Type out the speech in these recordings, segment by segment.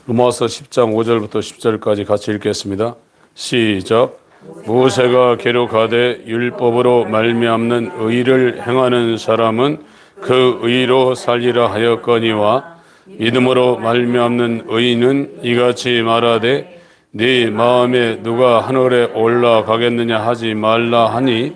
로마서 10장 5절부터 10절까지 같이 읽겠습니다. 시작. 모세가 기록하되 율법으로 말미암는 의를 행하는 사람은 그 의로 살리라 하였거니와 믿음으로 말미암는 의는 이같이 말하되 네 마음에 누가 하늘에 올라가겠느냐 하지 말라 하니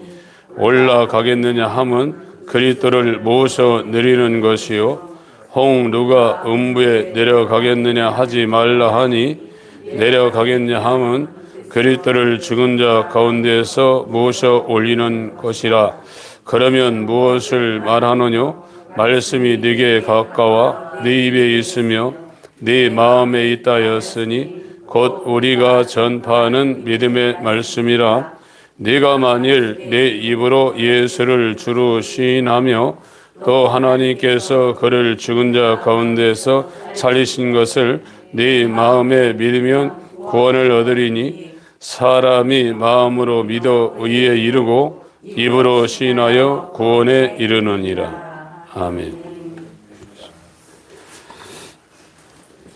올라가겠느냐 함은 그리스도를 모셔 내리는 것이요 혹 누가 음부에 내려가겠느냐 하지 말라 하니 내려가겠냐 함은 그리스도를 죽은 자 가운데에서 모셔 올리는 것이라. 그러면 무엇을 말하느뇨? 말씀이 네게 가까워 네 입에 있으며 네 마음에 있다 하였으니 곧 우리가 전파하는 믿음의 말씀이라. 네가 만일 내 입으로 예수를 주로 시인하며 또 하나님께서 그를 죽은 자 가운데서 살리신 것을 네 마음에 믿으면 구원을 얻으리니 사람이 마음으로 믿어 의에 이르고 입으로 시인하여 구원에 이르느니라. 아멘.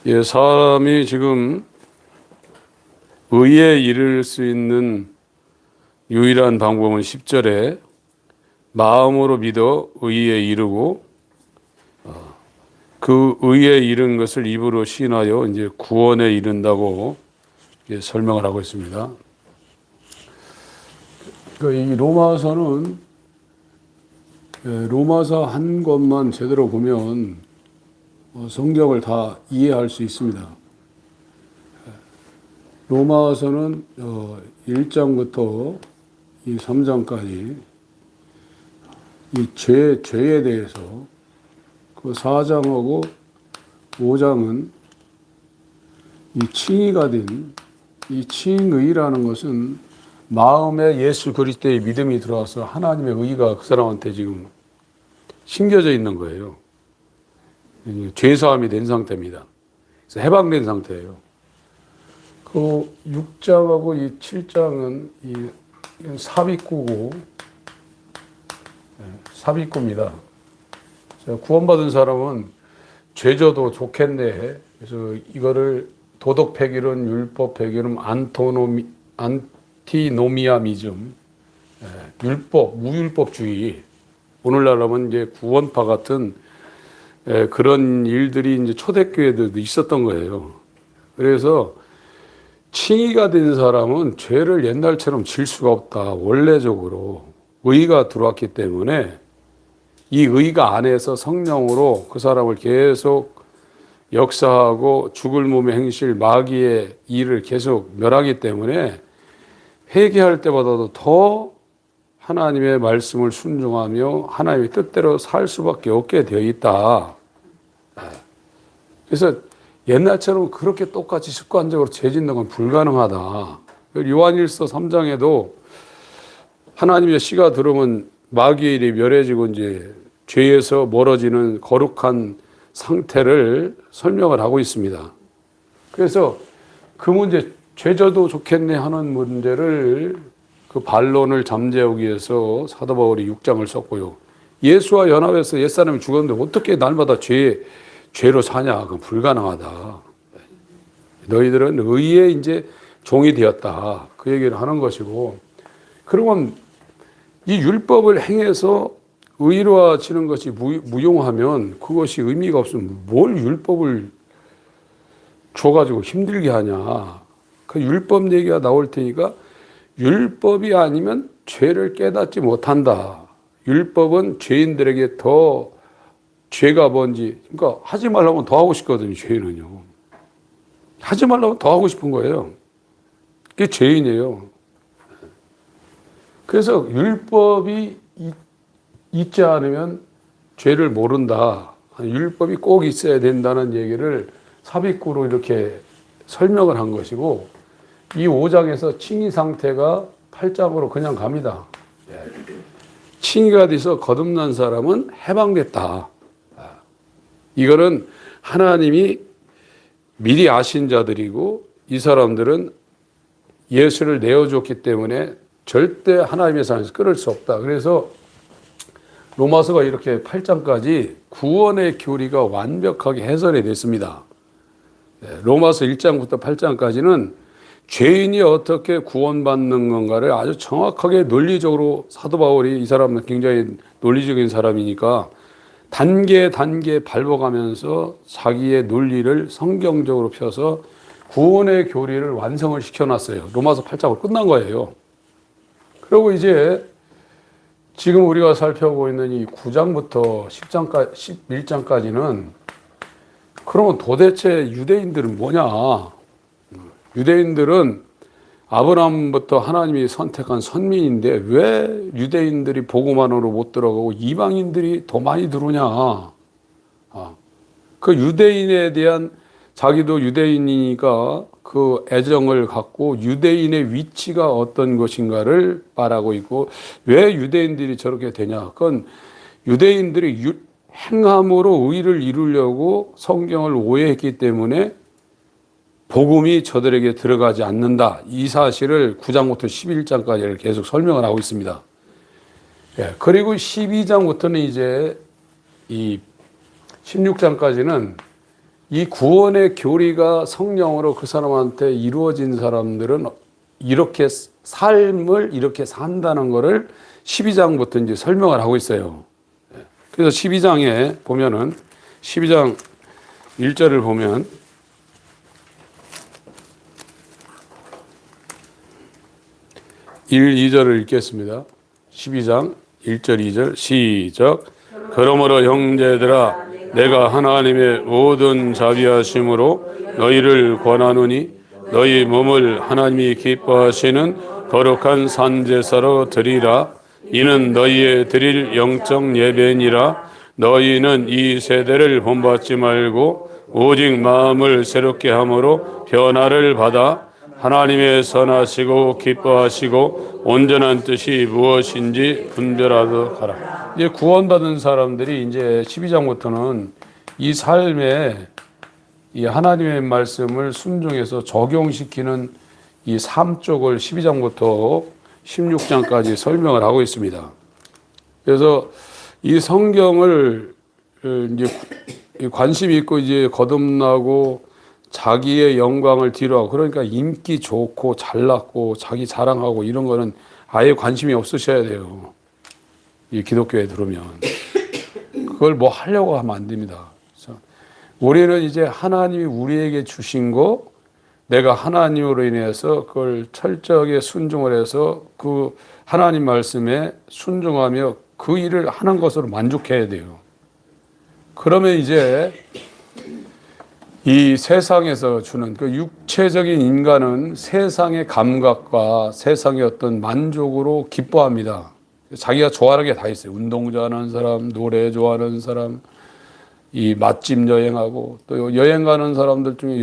예, 사람이 지금 의에 이를 수 있는 유일한 방법은 10절에 마음으로 믿어 의에 이르고 그 의에 이른 것을 입으로 시인하여 이제 구원에 이른다고 설명을 하고 있습니다. 그러니까 이 로마서는 로마서 한 권만 제대로 보면 성경을 다 이해할 수 있습니다. 로마서는 1장부터 이 3장까지 이 죄에 대해서 그 4장하고 5장은 이 칭의가 된 이 칭의라는 것은 마음에 예수 그리스도의 믿음이 들어와서 하나님의 의가 그 사람한테 지금 심겨져 있는 거예요. 죄사함이 된 상태입니다. 그래서 해방된 상태예요. 그 6장하고 이 7장은 이 삽입구고 삽입구입니다. 구원받은 사람은 죄져도 좋겠네. 그래서 이거를 도덕 폐기론, 율법 폐기론, 안티노미아미즘, 율법, 무율법주의. 오늘날하면 이제 구원파 같은 그런 일들이 이제 초대교회들도 있었던 거예요. 그래서 칭의가 된 사람은 죄를 옛날처럼 질 수가 없다. 원래적으로 의가 들어왔기 때문에 이 의가 안에서 성령으로 그 사람을 계속 역사하고 죽을 몸의 행실, 마귀의 일을 계속 멸하기 때문에 회개할 때보다도 더 하나님의 말씀을 순종하며 하나님의 뜻대로 살 수밖에 없게 되어 있다. 그래서 옛날처럼 그렇게 똑같이 습관적으로 죄 짓는 건 불가능하다. 요한일서 3장에도 하나님의 씨가 들어오면 마귀의 일이 멸해지고 이제 죄에서 멀어지는 거룩한 상태를 설명을 하고 있습니다. 그래서 그 문제, 죄져도 좋겠네 하는 문제를 그 반론을 잠재우기 위해서 사도 바울이 6장을 썼고요. 예수와 연합해서 옛사람이 죽었는데 어떻게 날마다 죄로 사냐? 그건 불가능하다. 너희들은 의의 이제 종이 되었다. 그 얘기를 하는 것이고, 그러면 이 율법을 행해서 의로워지는 것이 무용하면 그것이 의미가 없으면 뭘 율법을 줘가지고 힘들게 하냐. 그 율법 얘기가 나올 테니까 율법이 아니면 죄를 깨닫지 못한다. 율법은 죄인들에게 더 죄가 뭔지, 그러니까 하지 말라면 더 하고 싶거든요, 죄인은요. 하지 말라면 더 하고 싶은 거예요. 그게 죄인이에요. 그래서 율법이 있지 않으면 죄를 모른다. 율법이 꼭 있어야 된다는 얘기를 삽입구로 이렇게 설명을 한 것이고, 이 5장에서 칭의 상태가 8장으로 그냥 갑니다. 칭의가 돼서 거듭난 사람은 해방됐다. 이거는 하나님이 미리 아신 자들이고 이 사람들은 예수를 내어줬기 때문에 절대 하나님의 사랑에서 끊을 수 없다. 그래서 로마서가 이렇게 8장까지 구원의 교리가 완벽하게 해설이 됐습니다. 로마서 1장부터 8장까지는 죄인이 어떻게 구원받는 건가를 아주 정확하게 논리적으로 사도 바울이 이 사람은 굉장히 논리적인 사람이니까 단계 단계 밟아가면서 자기의 논리를 성경적으로 펴서 구원의 교리를 완성을 시켜놨어요. 로마서 8장으로 끝난 거예요. 그리고 이제 지금 우리가 살펴보고 있는 이 9장부터 10장까지, 11장까지는 그러면 도대체 유대인들은 뭐냐? 유대인들은 아브라함부터 하나님이 선택한 선민인데 왜 유대인들이 복음 안으로 못 들어가고 이방인들이 더 많이 들어오냐? 그 유대인에 대한 자기도 유대인이니까 그 애정을 갖고 유대인의 위치가 어떤 것인가를 말하고 있고 왜 유대인들이 저렇게 되냐? 그건 유대인들이 행함으로 의를 이루려고 성경을 오해했기 때문에 복음이 저들에게 들어가지 않는다. 이 사실을 9장부터 11장까지를 계속 설명을 하고 있습니다. 그리고 12장부터는 이제 이 16장까지는 이 구원의 교리가 성령으로 그 사람한테 이루어진 사람들은 이렇게 삶을 이렇게 산다는 것을 12장부터 이제 설명을 하고 있어요. 그래서 12장에 보면은 12장 1절을 보면 1, 2절을 읽겠습니다. 12장 1절 2절 시작. 그러므로 형제들아 내가 하나님의 모든 자비하심으로 너희를 권하노니 너희 몸을 하나님이 기뻐하시는 거룩한 산제사로 드리라. 이는 너희의 드릴 영적 예배니라. 너희는 이 세대를 본받지 말고 오직 마음을 새롭게 함으로 변화를 받아 하나님의 선하시고 기뻐하시고 온전한 뜻이 무엇인지 분별하도록 하라. 이제 구원받은 사람들이 이제 12장부터는 이 삶에 이 하나님의 말씀을 순종해서 적용시키는 이 삶 쪽을 12장부터 16장까지 설명을 하고 있습니다. 그래서 이 성경을 이제 관심 있고 이제 거듭나고 자기의 영광을 뒤로하고 그러니까 인기 좋고 잘났고 자기 자랑하고 이런 거는 아예 관심이 없으셔야 돼요. 이 기독교에 들어오면 그걸 뭐 하려고 하면 안 됩니다. 그래서 우리는 이제 하나님이 우리에게 주신 거 내가 하나님으로 인해서 그걸 철저하게 순종을 해서 그 하나님 말씀에 순종하며 그 일을 하는 것으로 만족해야 돼요. 그러면 이제 이 세상에서 주는 그 육체적인 인간은 세상의 감각과 세상의 어떤 만족으로 기뻐합니다. 자기가 좋아하는 게 다 있어요. 운동 좋아하는 사람, 노래 좋아하는 사람, 이 맛집 여행하고 또 여행 가는 사람들 중에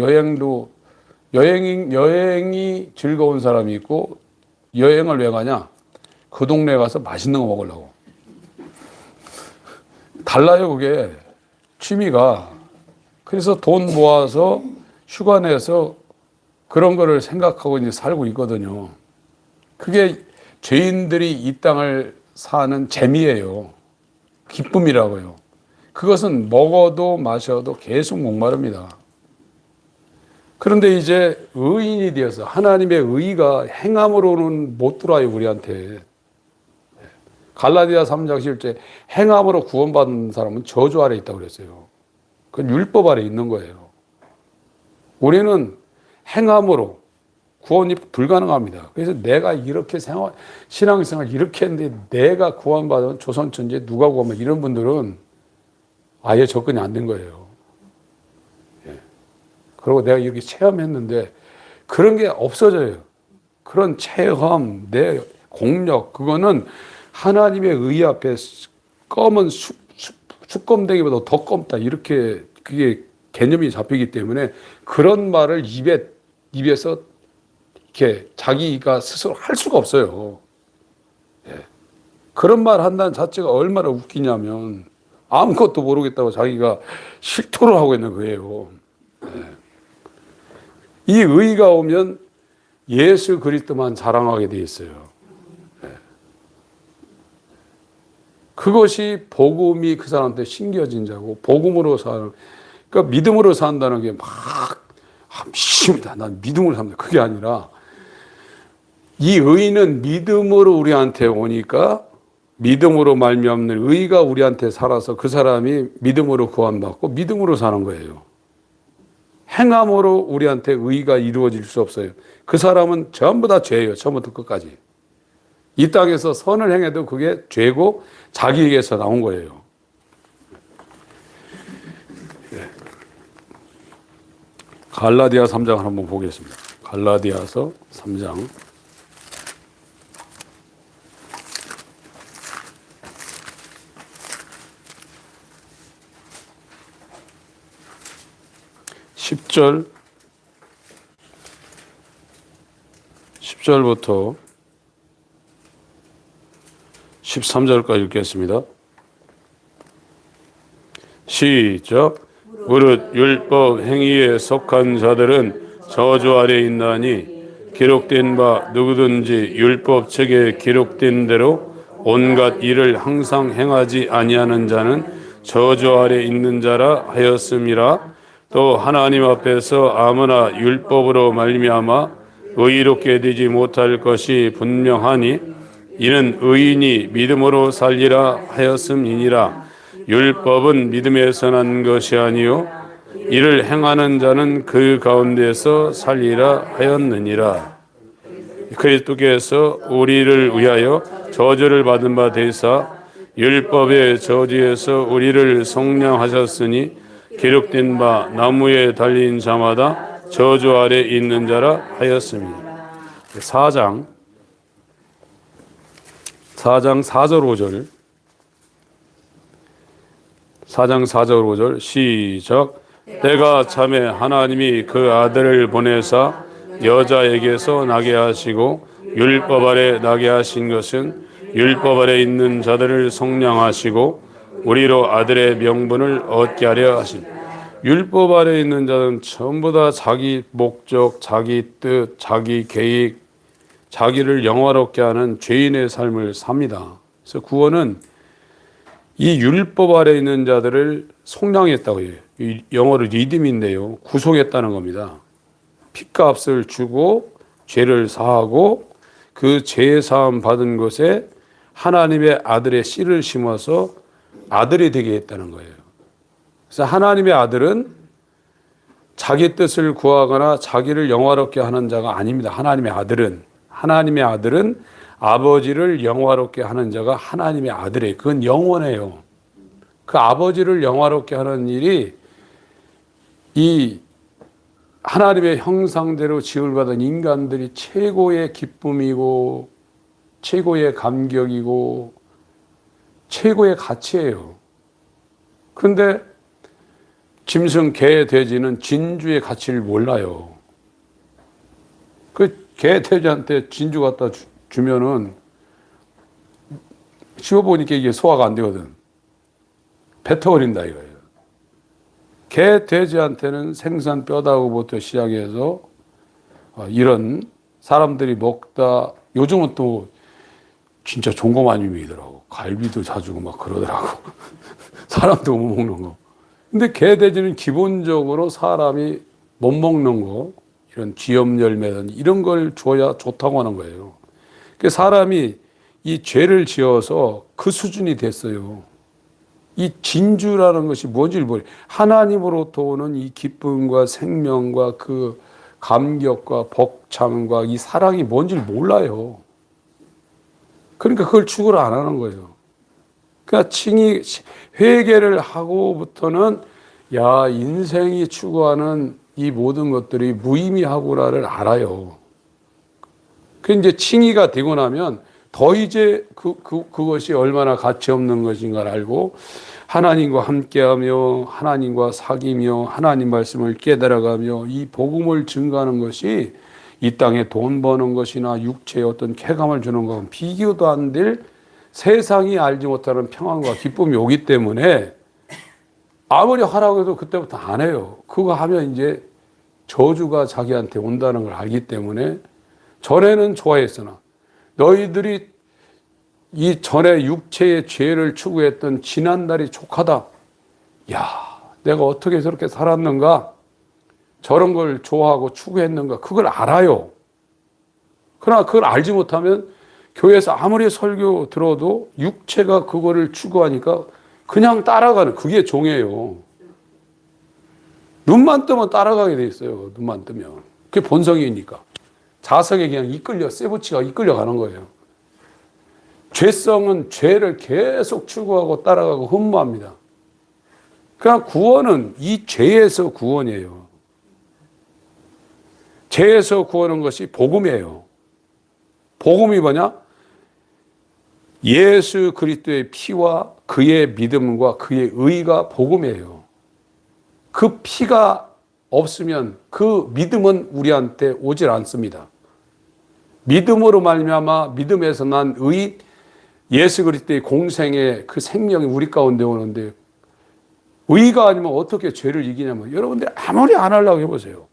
여행이 즐거운 사람이 있고 여행을 왜 가냐? 그 동네에 가서 맛있는 거 먹으려고. 달라요, 그게. 취미가. 그래서 돈 모아서 휴가 내서 그런 거를 생각하고 이제 살고 있거든요. 그게 죄인들이 이 땅을 사는 재미예요. 기쁨이라고요. 그것은 먹어도 마셔도 계속 목마릅니다. 그런데 이제 의인이 되어서 하나님의 의가 행함으로는 못 들어와요, 우리한테. 갈라디아 3장 10절 행함으로 구원받는 사람은 저주 아래 있다고 그랬어요. 그건 율법 아래 있는 거예요. 우리는 행함으로 구원이 불가능합니다. 그래서 내가 이렇게 신앙생활 이렇게 했는데 내가 구원받은 조선천지에 누가 구원받은 이런 분들은 아예 접근이 안 된 거예요. 그리고 내가 이렇게 체험했는데 그런 게 없어져요. 그런 체험, 내 공력, 그거는 하나님의 의 앞에 검은 숯검대기보다 더 검다. 이렇게 그게 개념이 잡히기 때문에 그런 말을 입에서 이렇게 자기가 스스로 할 수가 없어요. 그런 말 한다는 자체가 얼마나 웃기냐면 아무것도 모르겠다고 자기가 실토를 하고 있는 거예요. 이 의가 오면 예수 그리스도만 자랑하게 돼 있어요. 그것이 복음이 그 사람한테 심겨진 자고 복음으로 사는, 그러니까 믿음으로 산다는 게 막 믿습니다. 난 믿음으로 삽니다. 그게 아니라 이 의는 믿음으로 우리한테 오니까 믿음으로 말미암는 의가 우리한테 살아서 그 사람이 믿음으로 구원받고 믿음으로 사는 거예요. 행함으로 우리한테 의가 이루어질 수 없어요. 그 사람은 전부 다 죄예요. 처음부터 끝까지. 이 땅에서 선을 행해도 그게 죄고 자기에게서 나온 거예요. 갈라디아 3장을 한번 보겠습니다. 갈라디아서 3장. (10절) 10절부터 13절까지 읽겠습니다. 시작. 무릇 율법 행위에 속한 자들은 저주 아래 있나니 기록된 바 누구든지 율법 책에 기록된 대로 온갖 일을 항상 행하지 아니하는 자는 저주 아래 있는 자라 하였음이라. 또 하나님 앞에서 아무나 율법으로 말미암아 의롭게 되지 못할 것이 분명하니 이는 의인이 믿음으로 살리라 하였음이니라. 율법은 믿음에서 난 것이 아니요 이를 행하는 자는 그 가운데서 살리라 하였느니라. 그리스도께서 우리를 위하여 저주를 받은 바 되사 율법의 저주에서 우리를 속량하셨으니 기록된 바 나무에 달린 자마다 저주 아래 있는 자라 하였습니다. 4장 4절 5절 4장 4절 5절 시작. 때가 참에 하나님이 그 아들을 보내사 여자에게서 나게 하시고 율법 아래 나게 하신 것은 율법 아래 있는 자들을 속량하시고 우리로 아들의 명분을 얻게 하려 하신. 율법 아래 있는 자는 전부 다 자기 목적, 자기 뜻, 자기 계획, 자기를 영화롭게 하는 죄인의 삶을 삽니다. 그래서 구원은 이 율법 아래 있는 자들을 속량했다고 해요. 영어로 리듬인데요. 구속했다는 겁니다. 핏값을 주고 죄를 사하고 그 죄 사함 받은 것에 하나님의 아들의 씨를 심어서 아들이 되게 했다는 거예요. 그래서 하나님의 아들은 자기 뜻을 구하거나 자기를 영화롭게 하는 자가 아닙니다. 하나님의 아들은 아버지를 영화롭게 하는 자가 하나님의 아들이에요. 그건 영원해요. 그 아버지를 영화롭게 하는 일이 이 하나님의 형상대로 지음을 받은 인간들이 최고의 기쁨이고 최고의 감격이고 최고의 가치예요. 그런데 짐승, 개, 돼지는 진주의 가치를 몰라요. 그 개, 돼지한테 진주 갖다 주면은 씹어보니까 이게 소화가 안 되거든. 뱉어버린다 이거예요. 개, 돼지한테는 생선 뼈다구부터 시작해서 이런 사람들이 먹다, 요즘은 또 진짜 좋은 거 많이 먹이더라고. 갈비도 사주고 막 그러더라고. 사람도 못 먹는 거. 근데 개, 돼지는 기본적으로 사람이 못 먹는 거, 이런 쥐염 열매든 이런 걸 줘야 좋다고 하는 거예요. 그 사람이 이 죄를 지어서 그 수준이 됐어요. 이 진주라는 것이 뭔지를 모르겠어요. 하나님으로부터 오는 이 기쁨과 생명과 그 감격과 벅참과 이 사랑이 뭔지를 몰라요. 그러니까 그걸 추구를 안 하는 거예요. 그러니까 칭이 회개를 하고부터는 야, 인생이 추구하는 이 모든 것들이 무의미하구나를 알아요. 그 이제 칭의가 되고 나면 더 이제 그것이 얼마나 가치 없는 것인가를 알고 하나님과 함께하며 하나님과 사귀며 하나님 말씀을 깨달아가며 이 복음을 증거하는 것이 이 땅에 돈 버는 것이나 육체의 어떤 쾌감을 주는 것은 비교도 안 될 세상이 알지 못하는 평안과 기쁨이 오기 때문에 아무리 하라고 해도 그때부터 안 해요. 그거 하면 이제 저주가 자기한테 온다는 걸 알기 때문에 전에는 좋아했으나 너희들이 이 전에 육체의 죄를 추구했던 지난날이 족하다. 야, 내가 어떻게 저렇게 살았는가? 저런 걸 좋아하고 추구했는가 그걸 알아요. 그러나 그걸 알지 못하면 교회에서 아무리 설교 들어도 육체가 그거를 추구하니까 그냥 따라가는 그게 종이에요. 눈만 뜨면 따라가게 돼 있어요. 눈만 뜨면. 그게 본성이니까. 자석에 그냥 쇠붙이가 이끌려가는 거예요. 죄성은 죄를 계속 추구하고 따라가고 흠모합니다. 그러나 구원은 이 죄에서 구원이에요. 죄에서 구원한 것이 복음이에요. 복음이 뭐냐? 예수 그리스도의 피와 그의 믿음과 그의 의가 복음이에요. 그 피가 없으면 그 믿음은 우리한테 오질 않습니다. 믿음으로 말미암아 믿음에서 난 의, 예수 그리스도의 공생의 그 생명이 우리 가운데 오는데 의가 아니면 어떻게 죄를 이기냐면 여러분들 아무리 안 하려고 해보세요.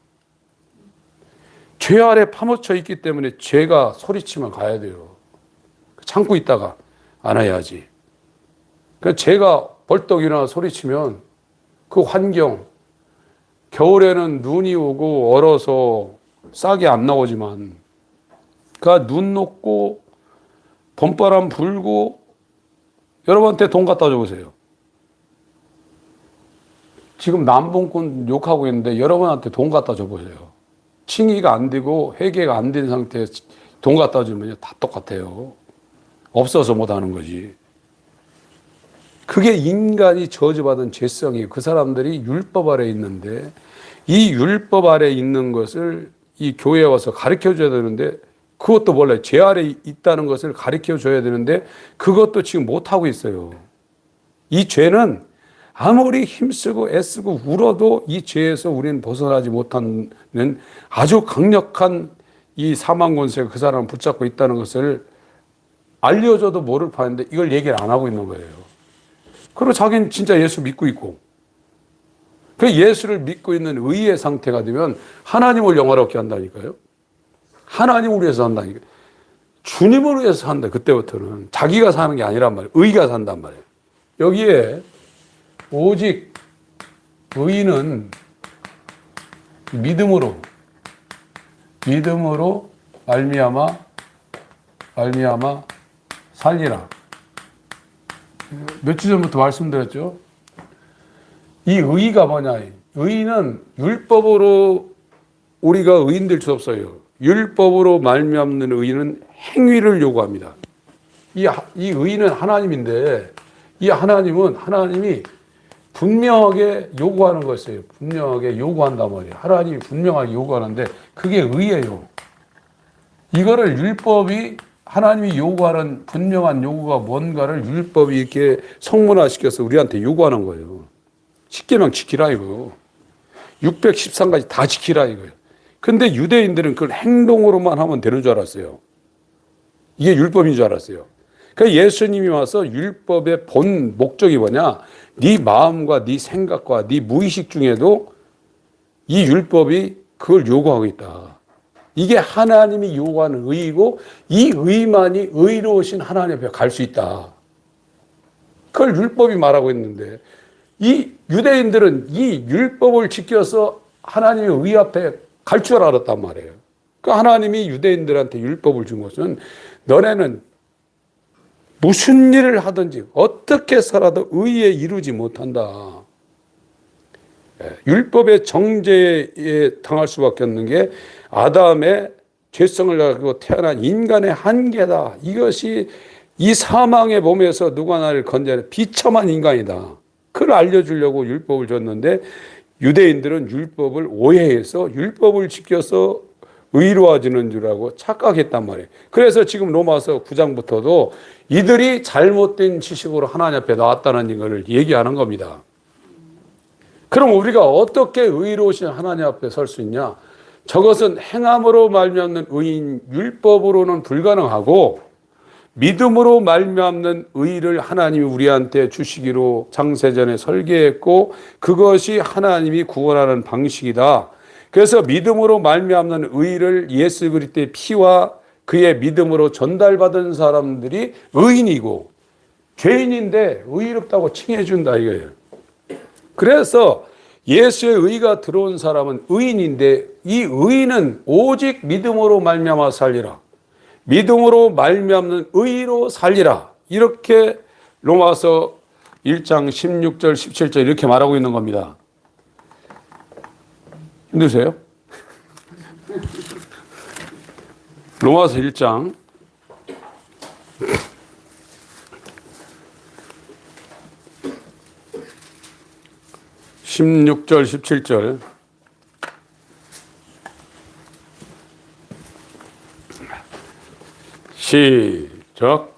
죄 아래 파묻혀 있기 때문에 죄가 소리치면 가야 돼요. 참고 있다가 안 해야지. 그러니까 죄가 벌떡 일어나 소리치면 그 환경, 겨울에는 눈이 오고 얼어서 싹이 안 나오지만 그 눈 녹고 봄바람 불고 여러분한테 돈 갖다 줘보세요. 지금 남봉꾼 욕하고 있는데 여러분한테 돈 갖다 줘보세요. 칭의가 안 되고 회개가 안 된 상태에 돈 갖다 주면 다 똑같아요. 없어서 못하는 거지. 그게 인간이 저주받은 죄성이에요. 그 사람들이 율법 아래 있는데 이 율법 아래 있는 것을 이 교회에 와서 가르쳐 줘야 되는데 그것도 몰라요. 죄 아래 있다는 것을 가르쳐 줘야 되는데 그것도 지금 못하고 있어요. 이 죄는 아무리 힘쓰고 애쓰고 울어도 이 죄에서 우리는 벗어나지 못하는 아주 강력한 이 사망 권세가 그 사람을 붙잡고 있다는 것을 알려줘도 모를 판인데 이걸 얘기를 안 하고 있는 거예요. 그리고 자기는 진짜 예수 믿고 있고 그 예수를 믿고 있는 의의 상태가 되면 하나님을 영화롭게 한다니까요. 하나님을 위해서 한다니까요. 주님을 위해서 산다. 그때부터는 자기가 사는 게 아니란 말이에요. 의가 산단 말이에요. 여기에 오직 의는 믿음으로 말미암아 살리라. 몇 주 전부터 말씀드렸죠. 이 의가 뭐냐? 의는 율법으로 우리가 의인 될 수 없어요. 율법으로 말미암는 의는 행위를 요구합니다. 이 의는 하나님인데 이 하나님이 분명하게 요구하는 것이에요. 분명하게 요구한단 말이에요. 하나님이 분명하게 요구하는데 그게 의예요. 이거를 율법이 하나님이 요구하는 분명한 요구가 뭔가를 율법이 이렇게 성문화시켜서 우리한테 요구하는 거예요. 10계명 지키라 이거요. 613가지 다 지키라 이거예요. 근데 유대인들은 그걸 행동으로만 하면 되는 줄 알았어요. 이게 율법인 줄 알았어요. 그러니까 예수님이 와서 율법의 본 목적이 뭐냐? 네 마음과 네 생각과 네 무의식 중에도 이 율법이 그걸 요구하고 있다. 이게 하나님이 요구하는 의이고 이 의만이 의로우신 하나님 앞에 갈 수 있다. 그걸 율법이 말하고 있는데 이 유대인들은 이 율법을 지켜서 하나님의 의 앞에 갈 줄 알았단 말이에요. 그 하나님이 유대인들한테 율법을 준 것은 너네는 무슨 일을 하든지 어떻게 살아도 의에 이루지 못한다. 율법의 정죄에 당할 수밖에 없는 게 아담의 죄성을 가지고 태어난 인간의 한계다. 이것이 이 사망의 몸에서 누가 나를 건져내 비참한 인간이다. 그걸 알려주려고 율법을 줬는데 유대인들은 율법을 오해해서 율법을 지켜서 의로워지는 줄 알고 착각했단 말이에요. 그래서 지금 로마서 9장부터도 이들이 잘못된 지식으로 하나님 앞에 나왔다는 걸 얘기하는 겁니다. 그럼 우리가 어떻게 의로우신 하나님 앞에 설 수 있냐? 저것은 행함으로 말미암는 의인 율법으로는 불가능하고 믿음으로 말미암는 의를 하나님이 우리한테 주시기로 창세전에 설계했고 그것이 하나님이 구원하는 방식이다. 그래서 믿음으로 말미암는 의를 예수 그리스도의 피와 그의 믿음으로 전달받은 사람들이 의인이고 죄인인데 의롭다고 칭해 준다 이거예요. 그래서 예수의 의가 들어온 사람은 의인인데 이 의인은 오직 믿음으로 말미암아 살리라. 믿음으로 말미암는 의로 살리라. 이렇게 로마서 1장 16절 17절 이렇게 말하고 있는 겁니다. 힘드세요? 로마서 1장 16절 17절 시작.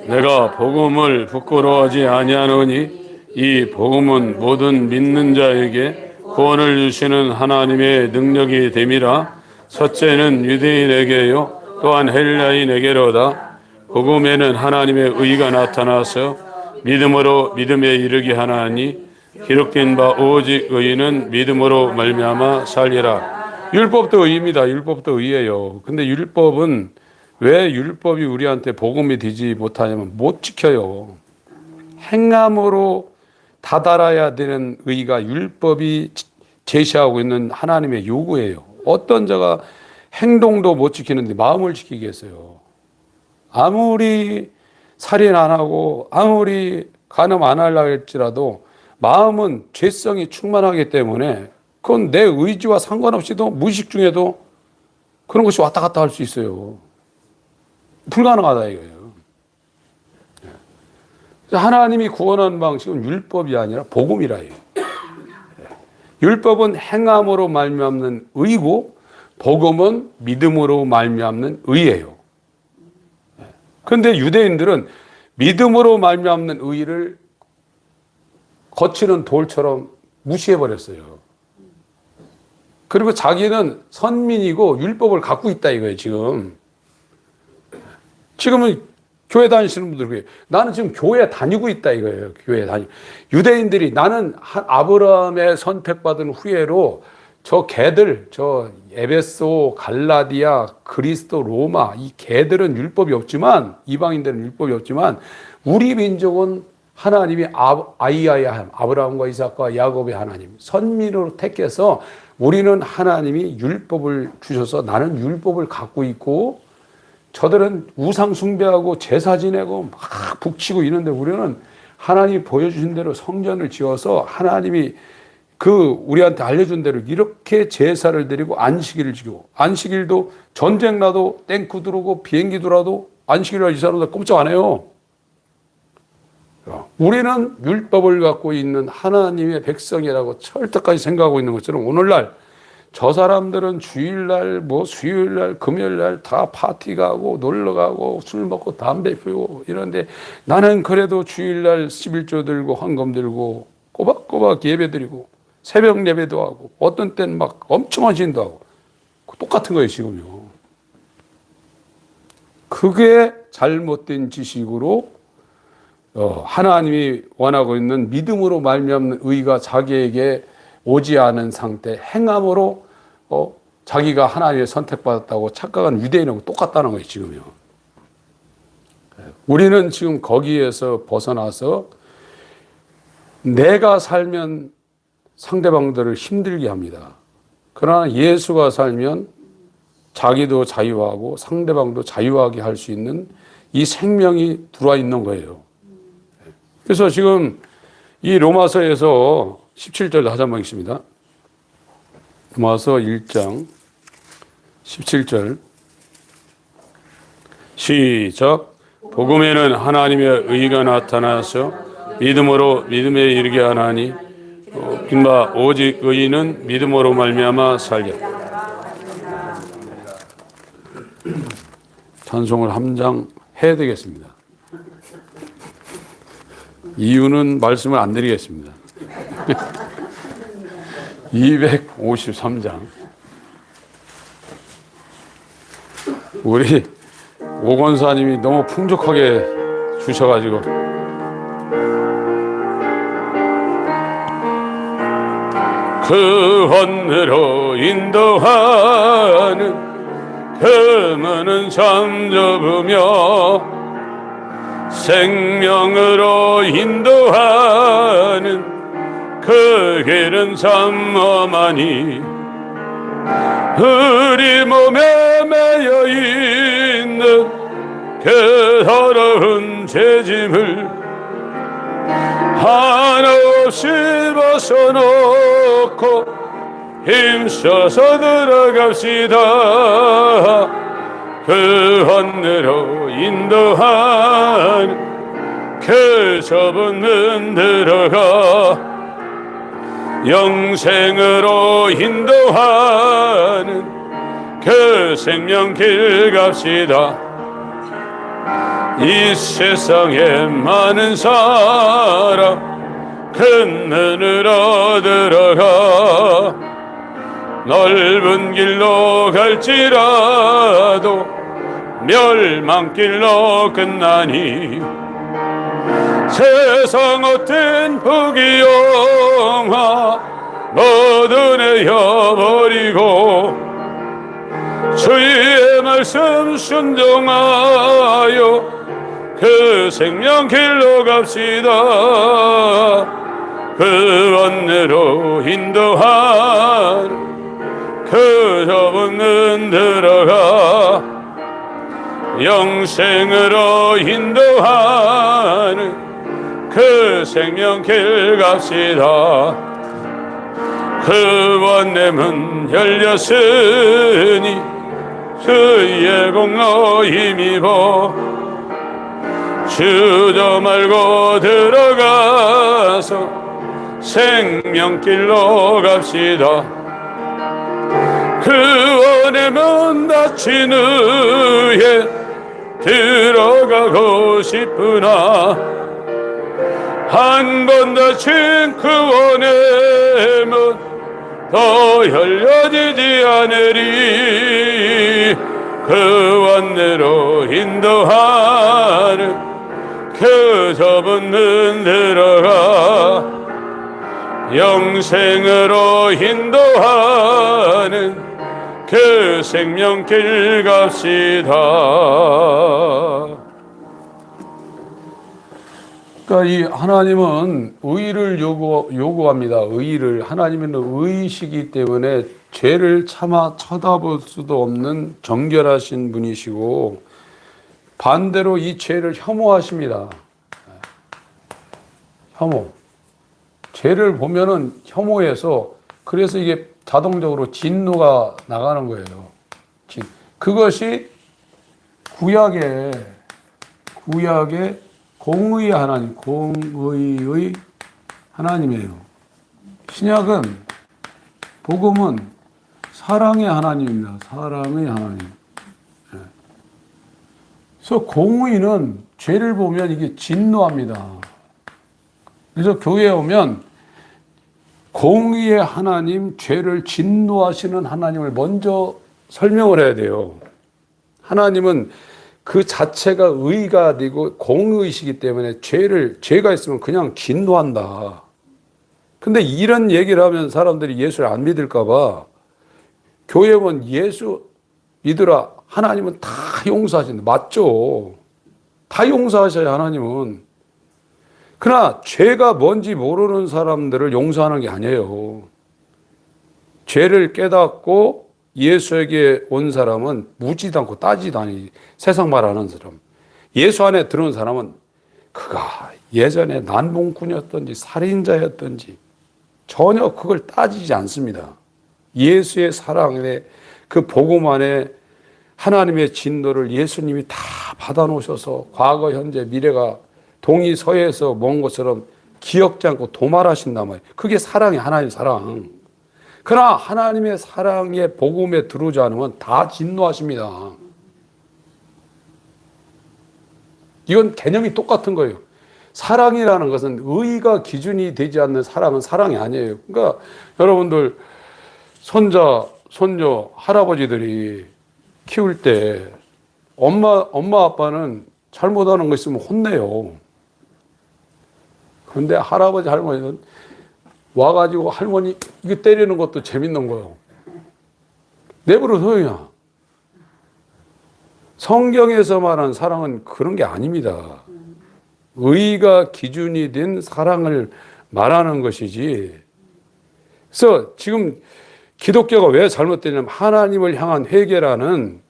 내가 복음을 부끄러워하지 아니하노니 이 복음은 모든 믿는 자에게 구원을 주시는 하나님의 능력이 됨이라. 첫째는 유대인에게요 또한 헬라인에게로다. 복음에는 하나님의 의가 나타나서 믿음으로 믿음에 이르게 하나니 기록된 바 오직 의인은 믿음으로 말미암아 살리라. 율법도 의입니다. 율법도 의예요. 근데 율법은 왜 율법이 우리한테 복음이 되지 못하냐면 못 지켜요. 행함으로 다달아야 되는 의가 율법이 제시하고 있는 하나님의 요구예요. 어떤 자가 행동도 못 지키는데 마음을 지키겠어요. 아무리 살인 안 하고 아무리 간음 안 하려고 할지라도 마음은 죄성이 충만하기 때문에 그건 내 의지와 상관없이도 무의식 중에도 그런 것이 왔다 갔다 할 수 있어요. 불가능하다 이거예요. 하나님이 구원하는 방식은 율법이 아니라 복음이라 해요. 율법은 행함으로 말미암는 의고 복음은 믿음으로 말미암는 의예요. 그런데 유대인들은 믿음으로 말미암는 의를 거치는 돌처럼 무시해버렸어요. 그리고 자기는 선민이고 율법을 갖고 있다 이거예요, 지금은 교회 다니시는 분들 그래요. 나는 지금 교회 다니고 있다 이거예요. 교회 다니. 유대인들이 나는 아브라함의 선택받은 후예로 저 개들, 저 에베소, 갈라디아, 그리스도, 로마 이 개들은 율법이 없지만 이방인들은 율법이 없지만 우리 민족은 하나님이 아이아야 아브라함과 이삭과 야곱의 하나님 선민으로 택해서 우리는 하나님이 율법을 주셔서 나는 율법을 갖고 있고 저들은 우상 숭배하고 제사 지내고 막 북치고 이런데 우리는 하나님이 보여주신 대로 성전을 지어서 하나님이 우리한테 알려준 대로 이렇게 제사를 드리고 안식일을 지키고 안식일도 전쟁 나도 탱크 들어오고 비행기 들어와도 안식일날 이 사람들 꼼짝 안 해요. 우리는 율법을 갖고 있는 하나님의 백성이라고 철저까지 생각하고 있는 것처럼 오늘날 저 사람들은 주일날, 수요일날, 금요일날 다 파티 가고 놀러 가고 술 먹고 담배 피우고 이런데 나는 그래도 주일날 11조 들고 헌금 들고 꼬박꼬박 예배 드리고 새벽 예배도 하고 어떤 때는 막 엄청난 신도 하고 똑같은 거예요, 지금요. 그게 잘못된 지식으로 하나님이 원하고 있는 믿음으로 말미암는 의가 자기에게 오지 않은 상태, 행함으로 자기가 하나님의 선택받았다고 착각한 유대인하고 똑같다는 거예요, 지금요. 우리는 지금 거기에서 벗어나서 내가 살면 상대방들을 힘들게 합니다. 그러나 예수가 살면 자기도 자유하고 상대방도 자유하게 할 수 있는 이 생명이 들어와 있는 거예요. 그래서 지금 이 로마서에서 17절 다시 한번 읽습니다. 로마서 1장 17절 시작. 복음에는 하나님의 의가 나타나서 믿음으로 믿음에 이르게 하나니 빈바 오직 의인은 믿음으로 말미암아 살려. 찬송을 한 장 해야 되겠습니다. 이유는 말씀을 안 드리겠습니다. 253장. 우리 오 권사님이 너무 풍족하게 주셔가지고 그 헌으로 인도하는 그 문은 잠접으며 생명으로 인도하는 그 길은 참 험하니 우리 몸에 매여 있는 그 더러운 죄짐을 하나 없이 벗어놓고 힘써서 들어갑시다. 그 언내로 인도하는 그 좁은 문 들어가 영생으로 인도하는 그 생명길 갑시다. 이 세상에 많은 사람 큰 문으로 들어가 넓은 길로 갈지라도 멸망길로 끝나니 세상 어떤 부귀영화 모두 내어버리고 주의 말씀 순종하여 그 생명길로 갑시다. 그 언내로 인도한 그 좁은 문 들어가 영생으로 인도하는 그 생명길 갑시다. 그 원내 문 열렸으니 주의 공로 힘입어 주저 말고 들어가서 생명길로 갑시다. 그 원의 문 닫힌 후에 들어가고 싶으나 한 번 닫힌 그 원의 문 더 열려지지 않으리. 그 원내로 인도하는 그 좁은 문 들어가 영생으로 인도하는 그 생명길 갑시다. 그러니까 이 하나님은 의를 요구합니다. 의를. 하나님은 의이시기 때문에 죄를 차마 쳐다볼 수도 없는 정결하신 분이시고 반대로 이 죄를 혐오하십니다. 혐오. 죄를 보면은 혐오해서 그래서 이게 자동적으로 진노가 나가는 거예요. 그것이 구약의 공의의 하나님, 공의의 하나님이에요. 신약은, 복음은 사랑의 하나님입니다. 사랑의 하나님. 그래서 공의는 죄를 보면 이게 진노합니다. 그래서 교회에 오면 공의의 하나님, 죄를 진노하시는 하나님을 먼저 설명을 해야 돼요. 하나님은 그 자체가 의가 되고 공의이시기 때문에 죄가 있으면 그냥 진노한다. 근데 이런 얘기를 하면 사람들이 예수를 안 믿을까봐 교회 오면 예수 믿으라. 하나님은 다 용서하신다. 맞죠? 다 용서하셔야 하나님은. 그러나 죄가 뭔지 모르는 사람들을 용서하는 게 아니에요. 죄를 깨닫고 예수에게 온 사람은 묻지도 않고 따지도 않니 세상 말하는 사람. 예수 안에 들어온 사람은 그가 예전에 난봉꾼이었던지 살인자였던지 전혀 그걸 따지지 않습니다. 예수의 사랑에 그 복음 안에 하나님의 진노를 예수님이 다 받아놓으셔서 과거, 현재, 미래가 동의서에서 모은 것처럼 기억지 않고 도말하신단 말이에요. 그게 사랑이 하나님의 사랑. 그러나 하나님의 사랑의 복음에 들어오지 않으면 다 진노하십니다. 이건 개념이 똑같은 거예요. 사랑이라는 것은 의가 기준이 되지 않는 사랑은 사랑이 아니에요. 그러니까 여러분들 손자, 손녀, 할아버지들이 키울 때 엄마 아빠는 잘못하는 거 있으면 혼내요. 그런데 할아버지 할머니는 와가지고 할머니 이거 때리는 것도 재밌는 거예요. 내버려 둬야. 성경에서 말하는 사랑은 그런 게 아닙니다. 의가 기준이 된 사랑을 말하는 것이지. 그래서 지금 기독교가 왜 잘못되냐면 하나님을 향한 회개라는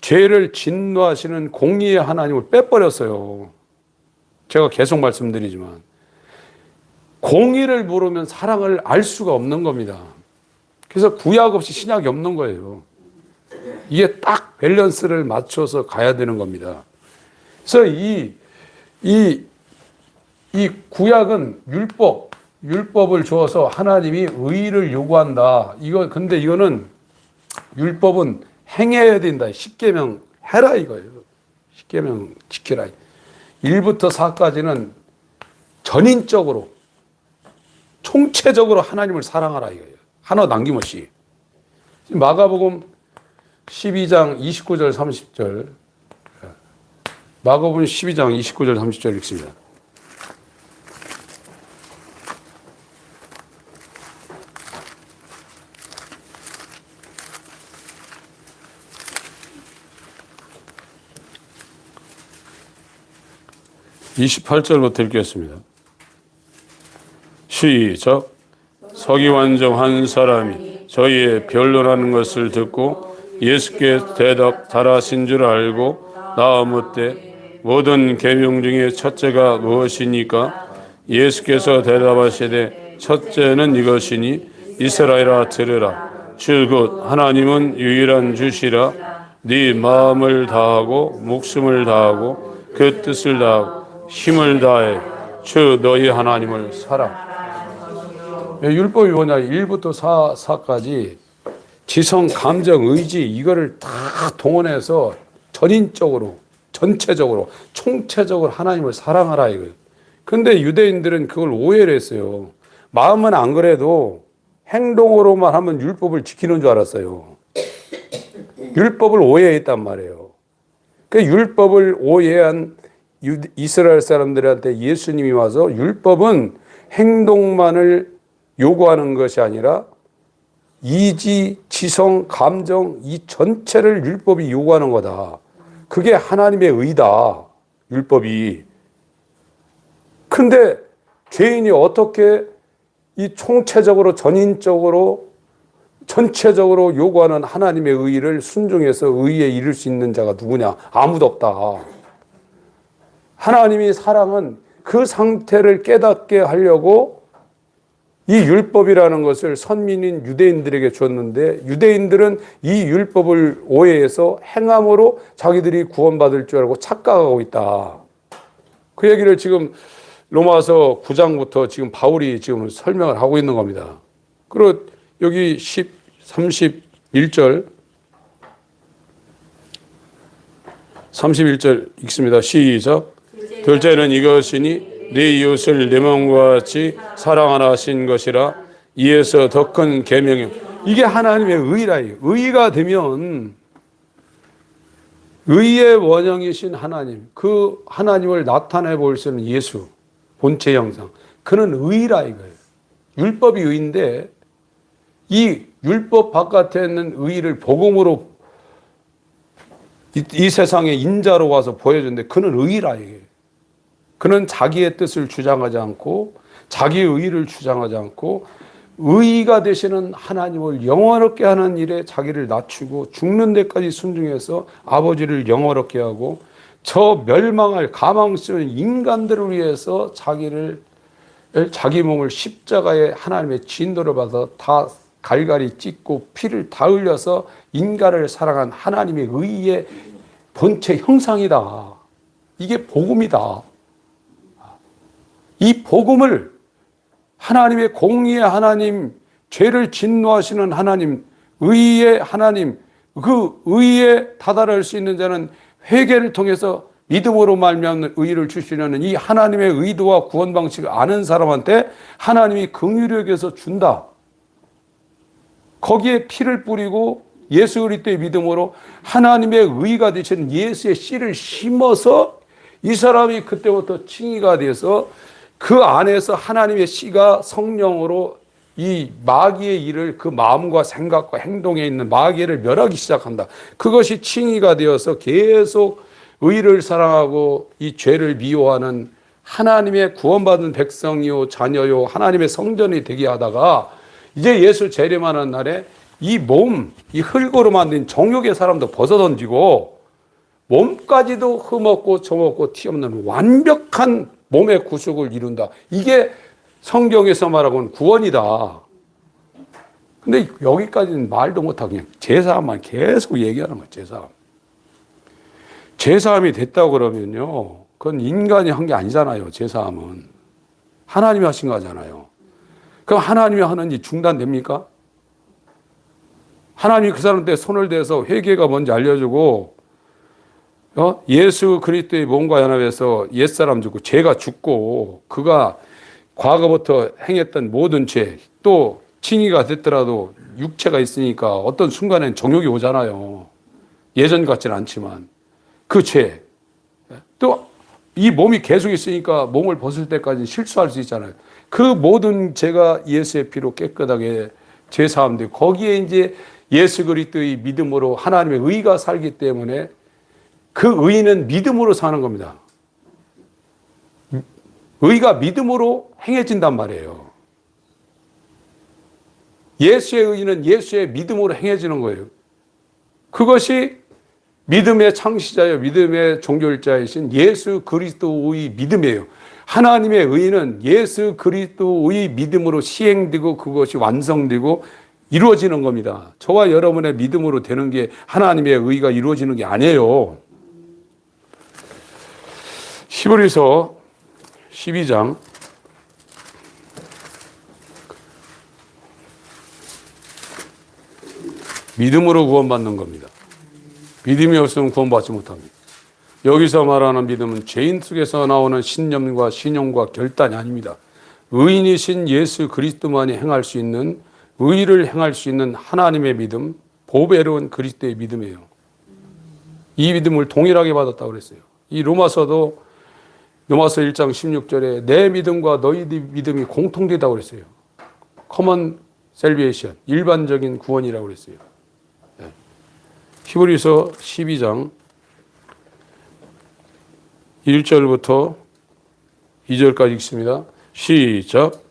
죄를 진노하시는 공의의 하나님을 빼버렸어요. 제가 계속 말씀드리지만 공의를 모르면 사랑을 알 수가 없는 겁니다. 그래서 구약 없이 신약이 없는 거예요. 이게 딱 밸런스를 맞춰서 가야 되는 겁니다. 그래서 이 구약은 율법을 주어서 하나님이 의를 요구한다. 근데 이거는 율법은 행해야 된다. 십계명 해라 이거예요. 십계명 지키라. 1부터 4까지는 전인적으로 총체적으로 하나님을 사랑하라 이거예요. 하나 남김없이. 마가복음 12장 29절 30절. 마가복음 12장 29절 30절 읽습니다. (28절부터) 읽겠습니다. 시작. 서기관중 한 사람이 저희의 변론하는 것을 듣고 예수께 대답 잘하신 줄 알고 나와 묻되 모든 계명 중에 첫째가 무엇이니까? 예수께서 대답하시되 첫째는 이것이니 이스라엘아 들으라. 주 곧 하나님은 유일한 주시라. 네 마음을 다하고 목숨을 다하고 그 뜻을 다하고 힘을 다해 주 너희 하나님을 사랑. 율법이 뭐냐? 1부터 4까지 지성, 감정, 의지 이거를 다 동원해서 전인적으로, 전체적으로, 총체적으로 하나님을 사랑하라 이거예요. 근데 유대인들은 그걸 오해를 했어요. 마음은 안 그래도 행동으로만 하면 율법을 지키는 줄 알았어요. 율법을 오해했단 말이에요. 그 율법을 오해한 이스라엘 사람들한테 예수님이 와서 율법은 행동만을 요구하는 것이 아니라 이지, 지성, 감정 이 전체를 율법이 요구하는 거다. 그게 하나님의 의다. 율법이. 근데 죄인이 어떻게 이 총체적으로 전인적으로 전체적으로 요구하는 하나님의 의를 순종해서 의에 이를 수 있는 자가 누구냐? 아무도 없다. 하나님이 사랑은 그 상태를 깨닫게 하려고 이 율법이라는 것을 선민인 유대인들에게 줬는데 유대인들은 이 율법을 오해해서 행함으로 자기들이 구원받을 줄 알고 착각하고 있다. 그 얘기를 지금 로마서 9장부터 지금 바울이 지금 설명을 하고 있는 겁니다. 그리고 여기 31절 읽습니다. 시작. 둘째는 이것이니 네 이웃을 내 몸과 같이 사랑하라 하신 것이라. 이에서 더 큰 계명이 이게 하나님의 의라. 의가 되면 의의 원형이신 하나님, 그 하나님을 나타내 볼 수 있는 예수 본체 형상, 그는 의라 이거예요. 율법이 의인데 이 율법 바깥에 있는 의를 복음으로 이 세상에 인자로 와서 보여줬는데 그는 의라 이게. 그는 자기의 뜻을 주장하지 않고 자기의 의를 주장하지 않고 의가 되시는 하나님을 영원롭게 하는 일에 자기를 낮추고 죽는 데까지 순종해서 아버지를 영원롭게 하고 저 멸망할 가망스러운 인간들을 위해서 자기 몸을 십자가에 하나님의 진노를 받아 다 갈갈이 찢고 피를 다 흘려서 인간을 사랑한 하나님의 의의 본체 형상이다. 이게 복음이다. 이 복음을 하나님의 공의의 하나님, 죄를 진노하시는 하나님, 의의 하나님, 그 의에 다다를 수 있는 자는 회개를 통해서 믿음으로 말미암는 의를 주시려는 이 하나님의 의도와 구원 방식을 아는 사람한테 하나님이 긍휼히 여겨서 준다. 거기에 피를 뿌리고 예수 그리스도의 믿음으로 하나님의 의가 되신 예수의 씨를 심어서 이 사람이 그때부터 칭의가 돼서 그 안에서 하나님의 씨가 성령으로 이 마귀의 일을 그 마음과 생각과 행동에 있는 마귀를 멸하기 시작한다. 그것이 칭의가 되어서 계속 의를 사랑하고 이 죄를 미워하는 하나님의 구원받은 백성이요 자녀요 하나님의 성전이 되게 하다가 이제 예수 재림하는 날에 이 몸, 이 흙으로 만든 정욕의 사람도 벗어던지고 몸까지도 흠없고 점없고 티없는 완벽한 몸의 구속을 이룬다. 이게 성경에서 말하고는 구원이다. 근데 여기까지는 말도 못하고 그냥 제사함만 계속 얘기하는 거예요. 제사함. 제사함이 됐다고 그러면요, 그건 인간이 한 게 아니잖아요. 제사함은 하나님이 하신 거잖아요. 그럼 하나님이 하는 일 중단됩니까? 하나님이 그 사람한테 손을 대서 회개가 뭔지 알려주고 예수 그리스도의 몸과 연합해서 옛사람 죽고 죄가 죽고 그가 과거부터 행했던 모든 죄, 또 칭의가 됐더라도 육체가 있으니까 어떤 순간엔 정욕이 오잖아요. 예전 같지는 않지만 그 죄, 또 이 몸이 계속 있으니까 몸을 벗을 때까지 실수할 수 있잖아요. 그 모든 죄가 예수의 피로 깨끗하게 제사함되고 거기에 이제 예수 그리스도의 믿음으로 하나님의 의가 살기 때문에 그 의는 믿음으로 사는 겁니다. 의가 믿음으로 행해진단 말이에요. 예수의 의는 예수의 믿음으로 행해지는 거예요. 그것이 믿음의 창시자여 믿음의 종결자이신 예수 그리스도의 믿음이에요. 하나님의 의는 예수 그리스도의 믿음으로 시행되고 그것이 완성되고 이루어지는 겁니다. 저와 여러분의 믿음으로 되는 게 하나님의 의가 이루어지는 게 아니에요. 히브리서 12장 믿음으로 구원받는 겁니다. 믿음이 없으면 구원받지 못합니다. 여기서 말하는 믿음은 죄인 속에서 나오는 신념과 신용과 결단이 아닙니다. 의인이신 예수 그리스도만이 행할 수 있는 의를 행할 수 있는 하나님의 믿음, 보배로운 그리스도의 믿음이에요. 이 믿음을 동일하게 받았다고 그랬어요. 이 로마서도 로마서 1장 16절에 내 믿음과 너희 믿음이 공통되다고 그랬어요. Common salvation, 일반적인 구원이라고 그랬어요. 히브리서 12장 1절부터 2절까지 읽습니다. 시작.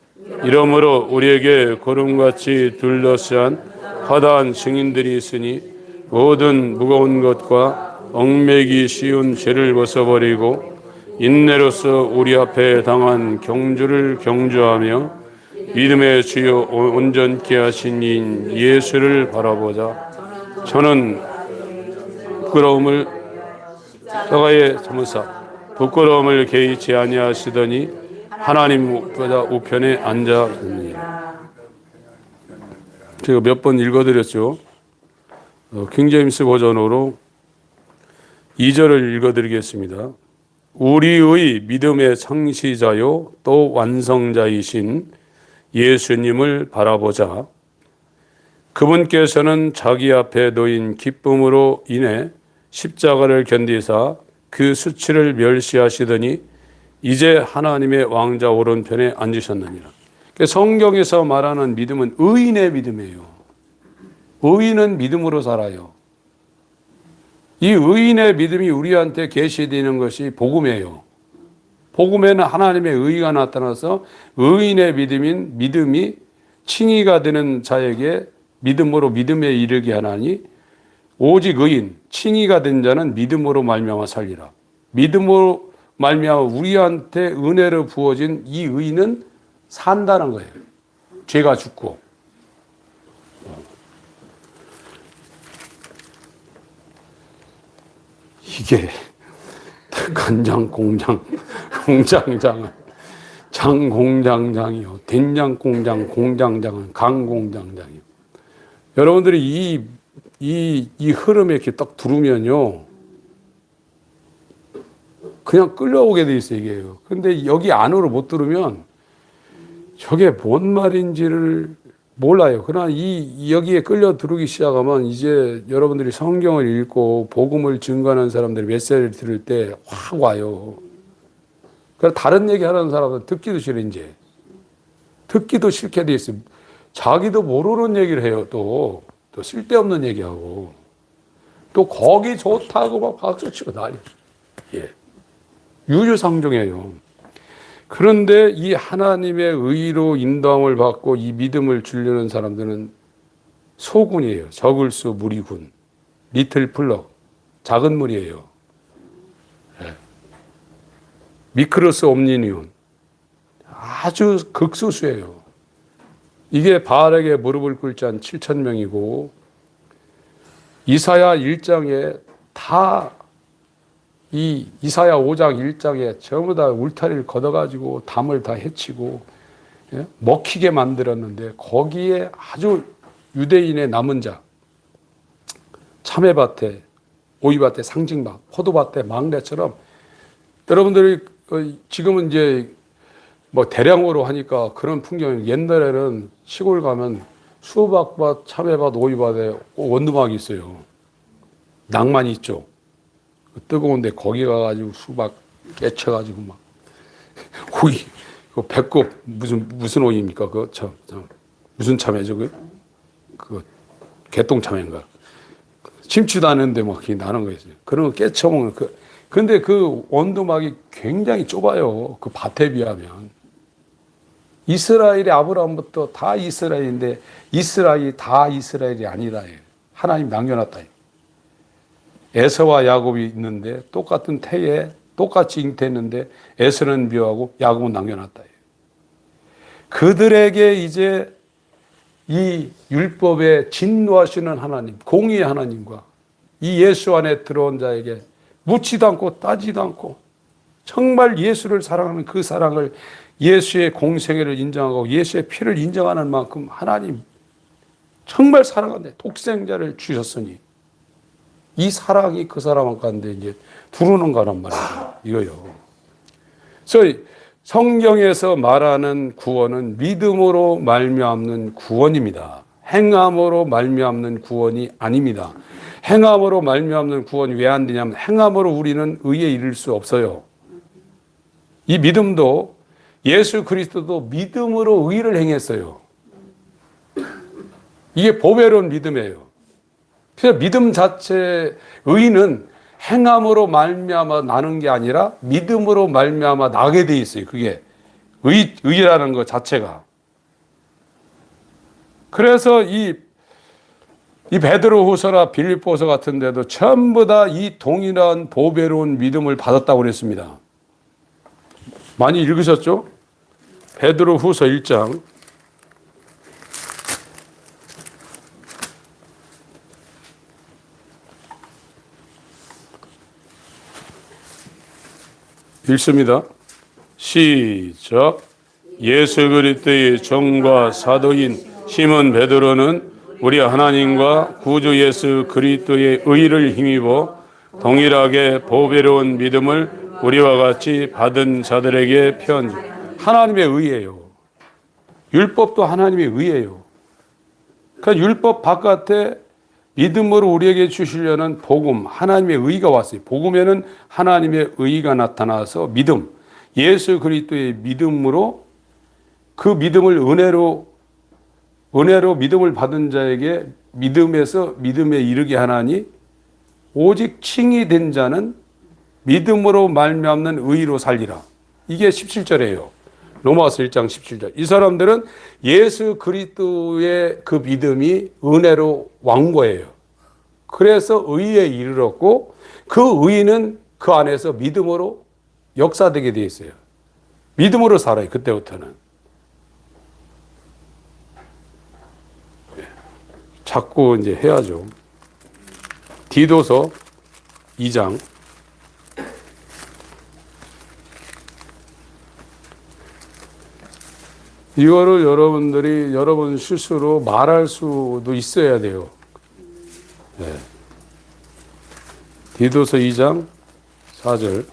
이러므로 우리에게 구름같이 둘러싼 화다한 증인들이 있으니 모든 무거운 것과 얽매기 쉬운 죄를 벗어버리고 인내로서 우리 앞에 당한 경주를 경주하며 믿음의 주요 온전케 하신 이인 예수를 바라보자. 저는 부끄러움을 저가의 자무사 부끄러움을 개의치 아니하시더니 하나님보다 우편에 앉아 있느니라. 제가 몇 번 읽어드렸죠. 킹제임스 버전으로 2절을 읽어드리겠습니다. 우리의 믿음의 창시자요 또 완성자이신 예수님을 바라보자. 그분께서는 자기 앞에 놓인 기쁨으로 인해 십자가를 견디사 그 수치를 멸시하시더니 이제 하나님의 왕자 오른편에 앉으셨느니라. 성경에서 말하는 믿음은 의인의 믿음이에요. 의인은 믿음으로 살아요. 이 의인의 믿음이 우리한테 계시되는 것이 복음이에요. 복음에는 하나님의 의가 나타나서 의인의 믿음이 칭의가 되는 자에게 믿음으로 믿음에 이르게 하나니 오직 의인, 칭의가 된 자는 믿음으로 말미암아 살리라. 믿음으로 말미암아 우리한테 은혜로 부어진 이 의인은 산다는 거예요. 죄가 죽고. 이게 간장 공장, 공장장은 장공장장이요. 된장 공장, 공장장은 강공장장이요. 여러분들이 이 흐름에 이렇게 딱 들으면요. 그냥 끌려오게 돼 있어요, 이게. 근데 여기 안으로 못 들으면 저게 뭔 말인지를 몰라요. 그러나 여기에 끌려 들어오기 시작하면 이제 여러분들이 성경을 읽고 복음을 증거하는 사람들이 메시지를 들을 때 확 와요. 그래서 다른 얘기 하는 사람은 듣기도 싫어, 이제. 듣기도 싫게 돼 있어요. 자기도 모르는 얘기를 해요, 또 쓸데없는 얘기하고. 또 거기 좋다고 막 박수 치고 난리. 예. 유유상종이에요. 그런데 이 하나님의 의로 인도함을 받고 이 믿음을 주려는 사람들은 소군이에요. 적을수 무리군, 리틀 플럭, 작은 무리예요. 미크로스 옴니니온, 아주 극소수예요. 이게 바알에게 무릎을 꿇지 한 7천 명이고 이사야 1장에 다 이 이사야 5장 1장에 전부 다 울타리를 걷어가지고 담을 다 해치고 먹히게 만들었는데 거기에 아주 유대인의 남은 자, 참외밭에, 오이밭에 상징막, 포도밭에 막내처럼 여러분들이 지금은 이제 뭐 대량으로 하니까 그런 풍경이 옛날에는 시골 가면 수박밭, 참외밭, 오이밭에 원두막이 있어요. 낭만이 있죠. 뜨거운데 거기 가가지고 수박 깨쳐가지고 막 오이, 그 배꼽 무슨 오이입니까? 무슨 참외죠? 그 개똥 참외인가? 심지도 않은데 막 나는 거예요. 그런 거 깨쳐먹는 근데 그 원두막이 굉장히 좁아요. 그 밭에 비하면. 이스라엘의 아브라함부터 다 이스라엘인데 이스라엘이 다 이스라엘이 아니라 하나님 남겨놨다. 에서와 야곱이 있는데 똑같은 태에 똑같이 잉태했는데 에서는 묘하고 야곱은 남겨놨다. 그들에게 이제 이 율법에 진노하시는 하나님, 공의의 하나님과 이 예수 안에 들어온 자에게 묻지도 않고 따지도 않고 정말 예수를 사랑하는 그 사랑을 예수의 공생애를 인정하고 예수의 피를 인정하는 만큼 하나님 정말 사랑하는데 독생자를 주셨으니 이 사랑이 그 사람 가운데 이제 두르는 거란 말이에요. 이거요. 그래서 성경에서 말하는 구원은 믿음으로 말미암는 구원입니다. 행함으로 말미암는 구원이 아닙니다. 행함으로 말미암는 구원이 왜 안 되냐면 행함으로 우리는 의에 이를 수 없어요. 이 믿음도 예수 그리스도도 믿음으로 의를 행했어요. 이게 보배로운 믿음이에요. 그래서 믿음 자체 의는 행함으로 말미암아 나는 게 아니라 믿음으로 말미암아 나게 돼 있어요. 그게 의라는 것 자체가. 그래서 이 베드로후서나 빌립보서 같은 데도 전부 다 이 동일한 보배로운 믿음을 받았다고 그랬습니다. 많이 읽으셨죠? 베드로후서 1장. 읽습니다. 시작. 예수 그리스도의 종과 사도인 시몬 베드로는 우리 하나님과 구주 예수 그리스도의 의를 힘입어 동일하게 보배로운 믿음을 우리와 같이 받은 자들에게 편지. 하나님의 의예요. 율법도 하나님의 의예요. 그러니까 율법 바깥에 믿음으로 우리에게 주시려는 복음, 하나님의 의가 왔어요. 복음에는 하나님의 의가 나타나서 믿음, 예수 그리스도의 믿음으로 그 믿음을 은혜로 믿음을 받은 자에게 믿음에서 믿음에 이르게 하나니 오직 칭이 된 자는 믿음으로 말미암는 의로 살리라. 이게 17절이에요. 로마서 1장 17절. 이 사람들은 예수 그리스도의 그 믿음이 은혜로 왕고예요. 그래서 의에 이르렀고 그 의는 그 안에서 믿음으로 역사되게 되어 있어요. 믿음으로 살아요. 그때부터는. 자꾸 이제 해야죠. 디도서 2장. 이거를 여러분들이 여러분 실수로 말할 수도 있어야 돼요. 네. 디도서 2장 4절.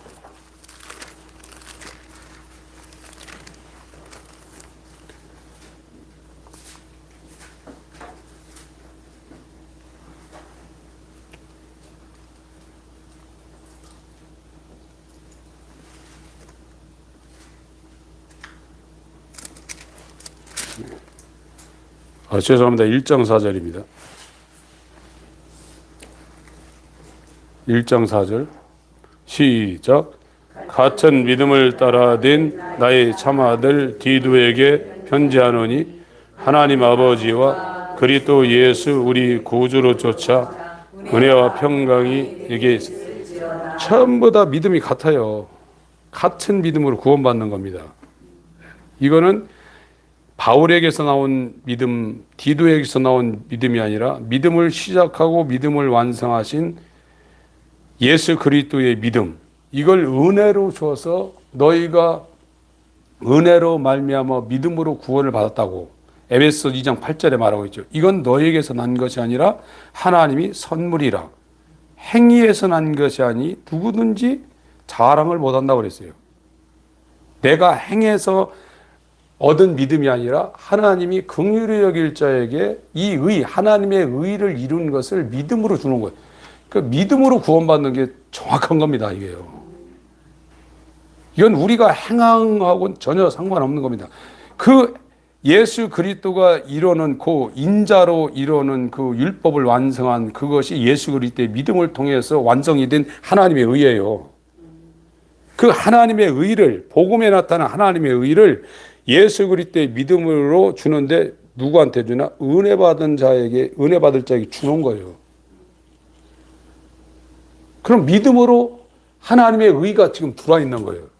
죄송합니다. 1장 4절입니다. 1장 4절. 시작. 같은 믿음을 따라된 나의 참아들 디도에게 편지하노니 하나님 아버지와 그리스도 예수 우리 구주로 쫓아 은혜와 평강이 에게 전부 다 믿음이 같아요. 같은 믿음으로 구원받는 겁니다. 이거는 바울에게서 나온 믿음, 디도에게서 나온 믿음이 아니라 믿음을 시작하고 믿음을 완성하신 예수 그리스도의 믿음, 이걸 은혜로 주어서 너희가 은혜로 말미암아 믿음으로 구원을 받았다고 에베소 2장 8절에 말하고 있죠. 이건 너희에게서 난 것이 아니라 하나님이 선물이라. 행위에서 난 것이 아니 누구든지 자랑을 못한다고 그랬어요. 내가 행해서 얻은 믿음이 아니라 하나님이 긍휼히 여길 자에게 이 하나님의 의를 이룬 것을 믿음으로 주는 거예요. 그 믿음으로 구원받는 게 정확한 겁니다, 이게요. 이건 우리가 행함하고는 전혀 상관없는 겁니다. 그 예수 그리스도가 이루는 그 인자로 이루는 그 율법을 완성한 그것이 예수 그리스도의 믿음을 통해서 완성이 된 하나님의 의예요. 그 하나님의 의를, 복음에 나타난 하나님의 의를 예수 그리스도의 믿음으로 주는데 누구한테 주나? 은혜 받은 자에게, 은혜 받을 자에게 주는 거예요. 그럼 믿음으로 하나님의 의가 지금 들어와 있는 거예요.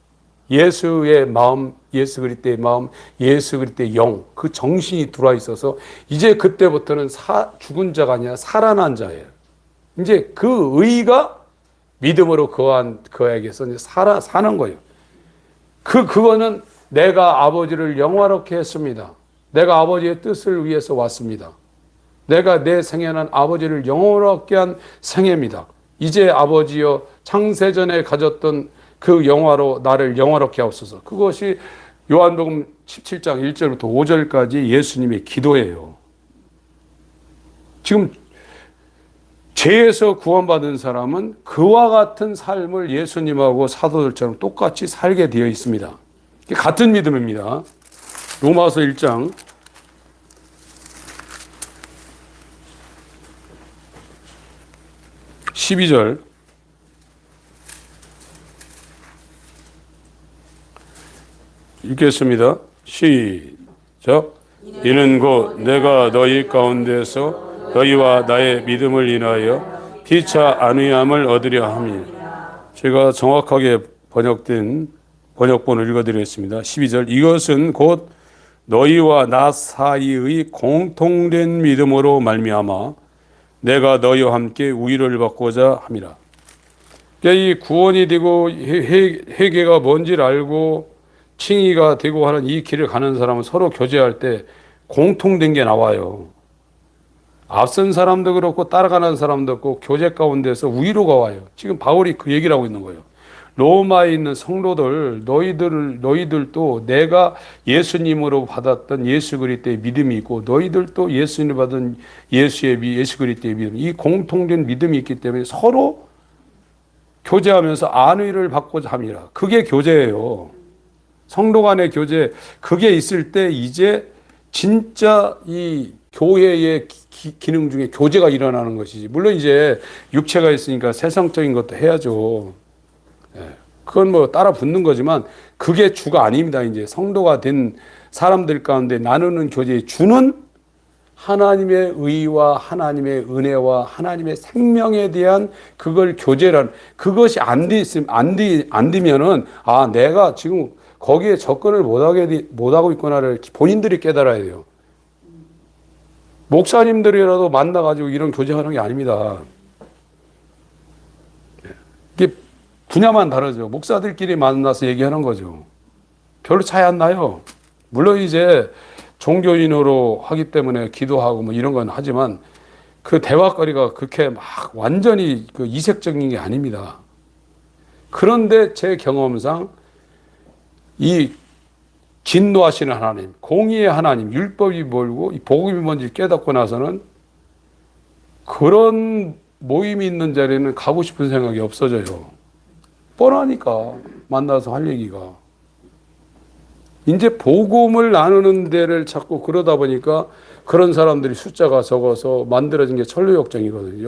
예수의 마음, 예수 그리스도의 마음, 예수 그리스도의 영, 그 정신이 들어와 있어서 이제 그때부터는 죽은 자가 아니라 살아난 자예요. 이제 그 의가 믿음으로 그에게서 이제 사는 거예요. 그거는 내가 아버지를 영화롭게 했습니다. 내가 아버지의 뜻을 위해서 왔습니다. 내가 내 생애는 아버지를 영화롭게 한 생애입니다. 이제 아버지여 창세전에 가졌던 그 영화로 나를 영화롭게 하옵소서. 그것이 요한복음 17장 1절부터 5절까지 예수님의 기도예요. 지금 죄에서 구원받은 사람은 그와 같은 삶을 예수님하고 사도들처럼 똑같이 살게 되어 있습니다. 같은 믿음입니다. 로마서 1장 12절 읽겠습니다. 시작. 이는 곧 내가 너희 가운데서 너희와 나의 믿음을 인하여 피차 안위함을 얻으려 함이라. 제가 정확하게 번역된 번역본을 읽어드리겠습니다. 12절. 이것은 곧 너희와 나 사이의 공통된 믿음으로 말미암아 내가 너희와 함께 우위를 받고자 함이라. 그러니까 이 구원이 되고 회개가 뭔지를 알고 칭의가 되고 하는 이 길을 가는 사람은 서로 교제할 때 공통된 게 나와요. 앞선 사람도 그렇고 따라가는 사람도 그렇고 교제 가운데서 우위로가 와요. 지금 바울이 그 얘기를 하고 있는 거예요. 로마에 있는 성도들, 너희들도 내가 예수님으로 받았던 예수 그리스도의 믿음이 있고 너희들도 예수님 받은 예수 그리스도의 믿음, 이 공통된 믿음이 있기 때문에 서로 교제하면서 안위를 받고자 함이라. 그게 교제예요. 성도 간의 교제, 그게 있을 때 이제 진짜 이 교회의 기능 중에 교제가 일어나는 것이지. 물론 이제 육체가 있으니까 세상적인 것도 해야죠. 그건 뭐 따라 붙는 거지만 그게 주가 아닙니다. 이제 성도가 된 사람들 가운데 나누는 교제의 주는 하나님의 의와 하나님의 은혜와 하나님의 생명에 대한 그걸 교제란, 그것이 안 되면은 아, 내가 지금 거기에 접근을 못하고 있구나를 본인들이 깨달아야 돼요. 목사님들이라도 만나가지고 이런 교제하는 게 아닙니다. 이게 분야만 다르죠. 목사들끼리 만나서 얘기하는 거죠. 별로 차이 안 나요. 물론 이제 종교인으로 하기 때문에 기도하고 뭐 이런 건 하지만 그 대화거리가 그렇게 막 완전히 그 이색적인 게 아닙니다. 그런데 제 경험상 이 진노하시는 하나님, 공의의 하나님, 율법이 뭘고 이 복음이 뭔지 깨닫고 나서는 그런 모임이 있는 자리에는 가고 싶은 생각이 없어져요. 뻔하니까 만나서 할 얘기가. 이제 복음을 나누는 데를 자꾸 그러다 보니까 그런 사람들이 숫자가 적어서 만들어진 게 천루역정이거든요.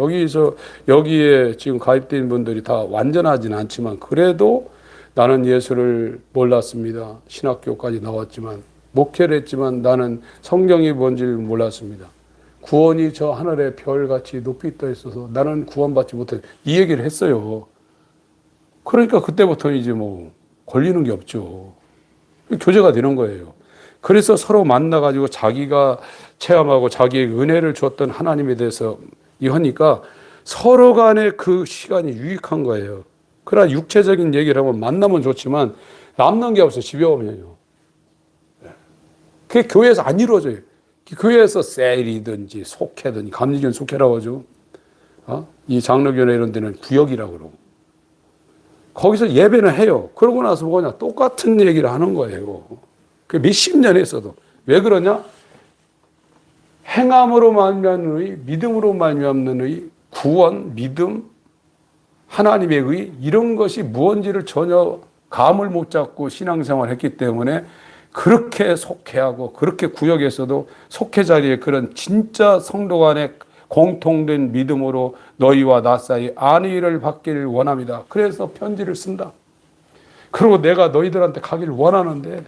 여기에 지금 가입된 분들이 다 완전하진 않지만 그래도 나는 예수를 몰랐습니다. 신학교까지 나왔지만 목회를 했지만 나는 성경이 뭔지를 몰랐습니다. 구원이 저 하늘의 별같이 높이 떠 있어서 나는 구원받지 못해. 이 얘기를 했어요. 그러니까 그때부터 이제 뭐 걸리는 게 없죠. 교제가 되는 거예요. 그래서 서로 만나가지고 자기가 체험하고 자기의 은혜를 주었던 하나님에 대해서 하니까 서로 간에 그 시간이 유익한 거예요. 그러나 육체적인 얘기를 하면 만나면 좋지만 남는 게 없어요. 집에 오면요. 그게 교회에서 안 이루어져요. 교회에서 셀이든지 속회든지 감리교는 속회라고 하죠. 이 장로교회 이런 데는 구역이라고 그러고. 거기서 예배는 해요. 그러고 나서 뭐냐? 똑같은 얘기를 하는 거예요. 그 몇십 년 했어도. 왜 그러냐? 행함으로 말미암는 의, 믿음으로 말미암는 의, 구원, 믿음, 하나님의 의, 이런 것이 무언지를 전혀 감을 못 잡고 신앙생활을 했기 때문에 그렇게 속회하고 그렇게 구역에서도 속회 자리에 그런 진짜 성도 간의 공통된 믿음으로 너희와 나 사이 안위를 받기를 원합니다. 그래서 편지를 쓴다. 그리고 내가 너희들한테 가기를 원하는데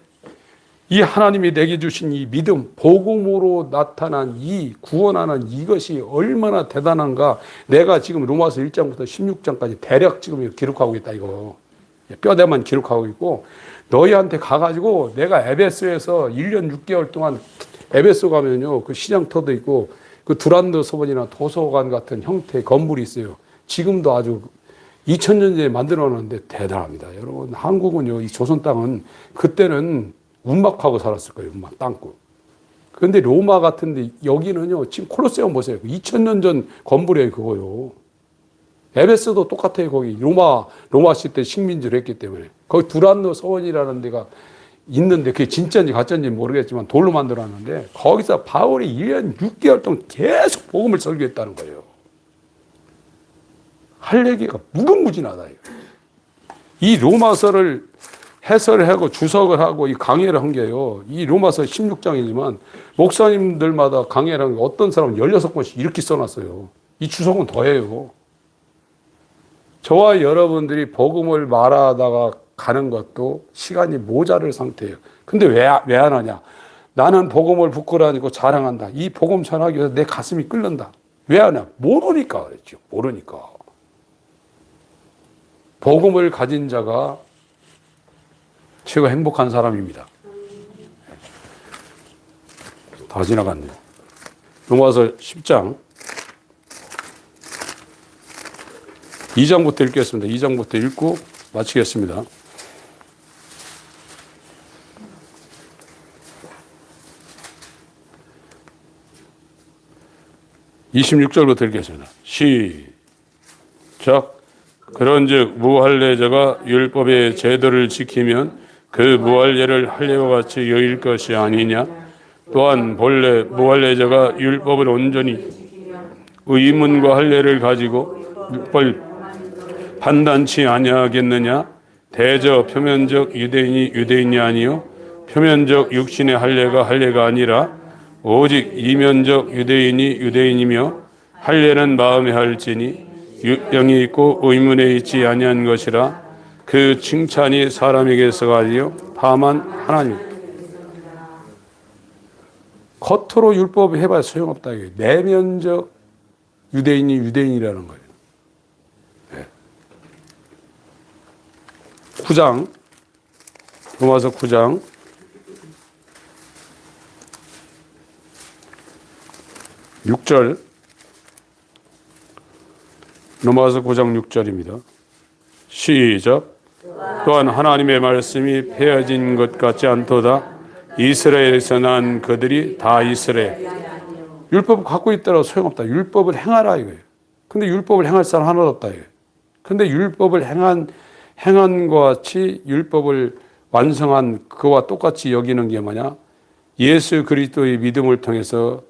이 하나님이 내게 주신 이 믿음, 복음으로 나타난 이 구원하는 이것이 얼마나 대단한가. 내가 지금 로마서 1장부터 16장까지 대략 지금 기록하고 있다 이거. 뼈대만 기록하고 있고 너희한테 가가지고 내가 에베소에서 1년 6개월 동안 에베소 가면요 그 시장터도 있고 그 두란노 서원이나 도서관 같은 형태의 건물이 있어요. 지금도 아주 2000년 전에 만들어 놨는데 대단합니다. 여러분 한국은요 이 조선 땅은 그때는 운막하고 살았을 거예요. 운막 땅굴. 그런데 로마 같은데 여기는요 지금 콜로세움 보세요. 2000년 전 건물이에요 그거요. 에베소도 똑같아요. 거기 로마 시대 식민지를 했기 때문에 거기 두란노 서원이라는 데가 있는데 그게 진짜인지 가짜인지 모르겠지만 돌로 만들어놨는데 거기서 바울이 1년 6개월 동안 계속 복음을 설교했다는 거예요. 할 얘기가 무궁무진하다. 이 로마서를 해설을 하고 주석을 하고 이 강해를 한 게요. 이 로마서 16장이지만 목사님들마다 강해를 한 게 어떤 사람은 16번씩 이렇게 써놨어요. 이 주석은 더해요. 저와 여러분들이 복음을 말하다가 가는 것도 시간이 모자랄 상태예요. 근데 왜 안 하냐? 나는 복음을 부끄러워하고 자랑한다. 이 복음 전하기 위해서 내 가슴이 끓는다. 왜 하냐? 모르니까 그랬죠. 모르니까. 복음을 가진 자가 최고 행복한 사람입니다. 다 지나갔네요. 로마서 10장 2장부터 읽겠습니다. 2장부터 읽고 마치겠습니다. 26절부터 읽겠습니다. 시작. 그런즉 무할례자가 율법의 제도를 지키면 그 무할례를 할례와 같이 여길 것이 아니냐. 또한 본래 무할례자가 율법을 온전히 의문과 할례를 가지고 율법을 판단치 아니하겠느냐. 대저 표면적 유대인이 유대인이 아니요 표면적 육신의 할례가 할례가 아니라 오직 이면적 유대인이 유대인이며 할례는 마음에 할지니 영이 있고 의문에 있지 아니한 것이라. 그 칭찬이 사람에게서가 아니요 다만 하나님. 겉으로 율법 해봐야 소용없다. 내면적 유대인이 유대인이라는 거예요. 9장 로마서 9장 6절 로마서 9장 6절입니다. 시작. 또한 하나님의 말씀이 폐해진 것 같지 않도다. 이스라엘에서 난 그들이 다 이스라엘. 율법을 갖고 있더라도 소용없다. 율법을 행하라 이거예요. 근데 율법을 행할 사람 하나도 없다 이거예요. 근데 율법을 행한 것 같이 율법을 완성한 그와 똑같이 여기는 게 뭐냐? 예수 그리스도의 믿음을 통해서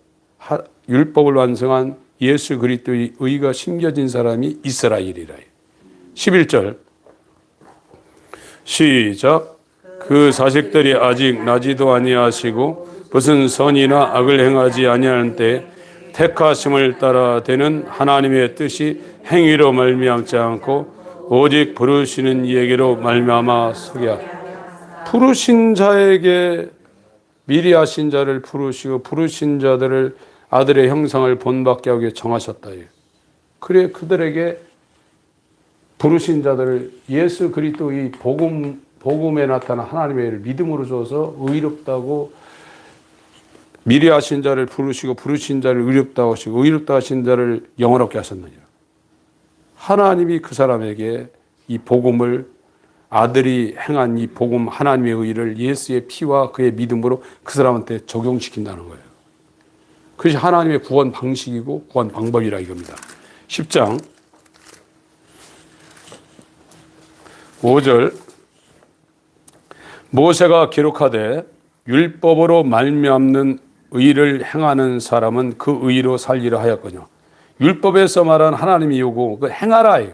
율법을 완성한 예수 그리스도의 의가 심겨진 사람이 이스라엘이라. 11절 시작. 그 자식들이 아직 나지도 아니하시고 무슨 선이나 악을 행하지 아니하는 때 택하심을 따라 되는 하나님의 뜻이 행위로 말미암지 않고 오직 부르시는 이에게로 말미암아 서게 하라. 부르신 자에게 미리 하신 자를 부르시고 부르신 자들을 아들의 형상을 본받게 하게 정하셨다. 그래 그들에게 부르신 자들을 예수 그리스도의 복음에 나타난 하나님의 일을 믿음으로 줘서 의롭다고 미리 하신 자를 부르시고 부르신 자를 의롭다고 하시고 의롭다 하신 자를 영원롭게 하셨느니라. 하나님이 그 사람에게 이 복음을 아들이 행한 이 복음 하나님의 의를 예수의 피와 그의 믿음으로 그 사람한테 적용시킨다는 거예요. 그것이 하나님의 구원 방식이고 구원 방법이라 이겁니다. 10장 5절 모세가 기록하되 율법으로 말미암는 의를 행하는 사람은 그 의로 살리라 하였거니와. 율법에서 말한 하나님의 요구, 그걸 행하라예요.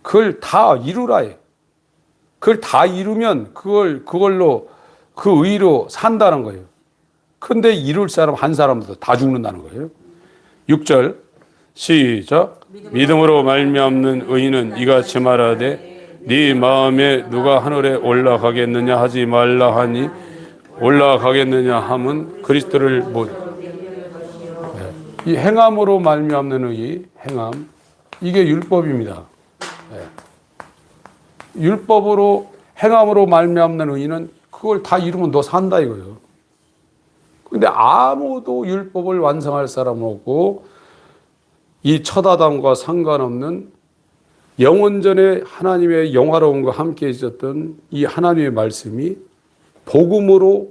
그걸 다 이루라예요. 그걸 다 이루면 그걸로 그 의로 산다는 거예요. 그런데 이룰 사람 한 사람도 다 죽는다는 거예요. 6절 시작. 믿음으로 말미암는 의인은 이같이 말하되 네 마음에 누가 하늘에 올라가겠느냐 하지 말라 하니 올라가겠느냐 함은 그리스도를 못. 이 행함으로 말미암는 의, 행함, 이게 율법입니다. 율법으로 행함으로 말미암는 의인은 그걸 다 이루면 너 산다 이거예요. 근데 아무도 율법을 완성할 사람 없고 이 첫 아담과 상관없는 영원전에 하나님의 영화로움과 함께 있었던 이 하나님의 말씀이 복음으로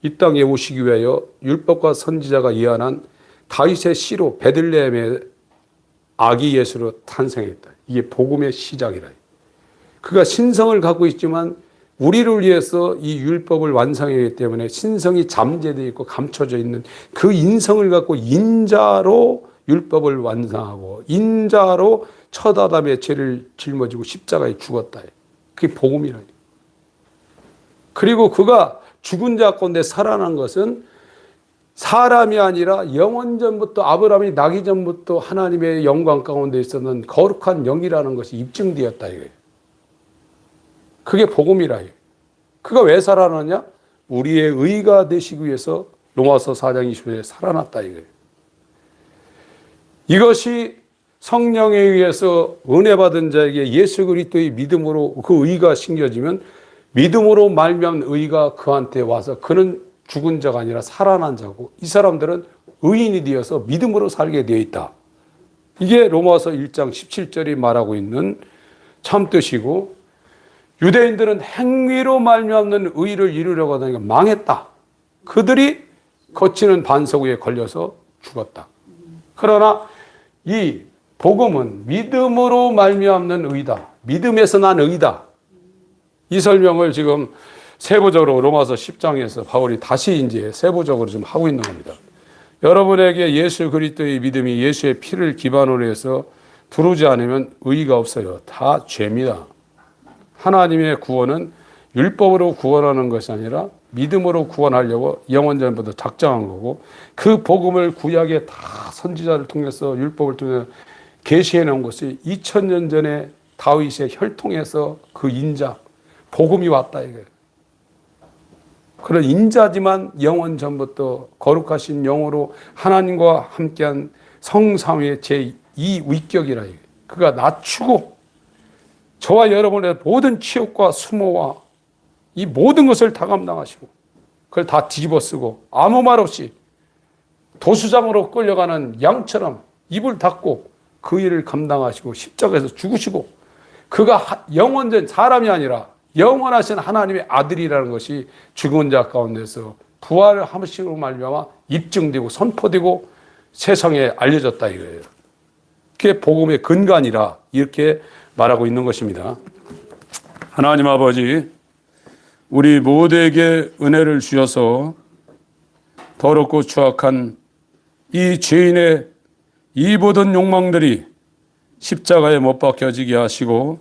이 땅에 오시기 위하여 율법과 선지자가 예언한 다윗의 씨로 베들레헴의 아기 예수로 탄생했다. 이게 복음의 시작이라. 그가 신성을 갖고 있지만 우리를 위해서 이 율법을 완성했기 때문에 신성이 잠재되어 있고 감춰져 있는 그 인성을 갖고 인자로 율법을 완성하고 인자로 첫 아담의 죄를 짊어지고 십자가에 죽었다. 그게 복음이라. 그리고 그가 죽은 자 가운데 살아난 것은 사람이 아니라 영원전부터 아브라함이 나기 전부터 하나님의 영광 가운데 있었는 거룩한 영이라는 것이 입증되었다 이거예요. 그게 복음이라. 그가 왜 살아났냐? 우리의 의가 되시기 위해서 로마서 4장 20절에 살아났다 이거예요. 이것이 성령에 의해서 은혜 받은 자에게 예수 그리스도의 믿음으로 그 의가 심겨지면 믿음으로 말미암은 의가 그한테 와서 그는 죽은 자가 아니라 살아난 자고 이 사람들은 의인이 되어서 믿음으로 살게 되어 있다. 이게 로마서 1장 17절이 말하고 있는 참뜻이고 유대인들은 행위로 말미암는 의를 이루려고 하다니까 망했다. 그들이 거치는 반석 위에 걸려서 죽었다. 그러나 이 복음은 믿음으로 말미암는 의다. 믿음에서 난 의다. 이 설명을 지금 세부적으로 로마서 10장에서 바울이 다시 이제 세부적으로 좀 하고 있는 겁니다. 여러분에게 예수 그리스도의 믿음이 예수의 피를 기반으로 해서 들어오지 않으면 의의가 없어요. 다 죄입니다. 하나님의 구원은 율법으로 구원하는 것이 아니라 믿음으로 구원하려고 영원전부터 작정한 거고 그 복음을 구약에 다 선지자를 통해서 율법을 통해서 계시해 놓은 것이 2000년 전에 다윗의 혈통에서 그 인자 복음이 왔다 이거예요. 그런 인자지만 영원 전부터 거룩하신 영으로 하나님과 함께한 성삼위의 제2 위격이라 이거예요. 그가 낮추고 저와 여러분의 모든 치욕과 수모와 이 모든 것을 다 감당하시고 그걸 다 뒤집어 쓰고 아무 말 없이 도수장으로 끌려가는 양처럼 입을 닫고 그 일을 감당하시고 십자가에서 죽으시고 그가 영원전 사람이 아니라 영원하신 하나님의 아들이라는 것이 죽은 자 가운데서 부활을 하심으로 말미암아 입증되고 선포되고 세상에 알려졌다 이거예요. 그게 복음의 근간이라 이렇게 말하고 있는 것입니다. 하나님 아버지, 우리 모두에게 은혜를 주셔서 더럽고 추악한 이 죄인의 이 모든 욕망들이 십자가에 못 박혀지게 하시고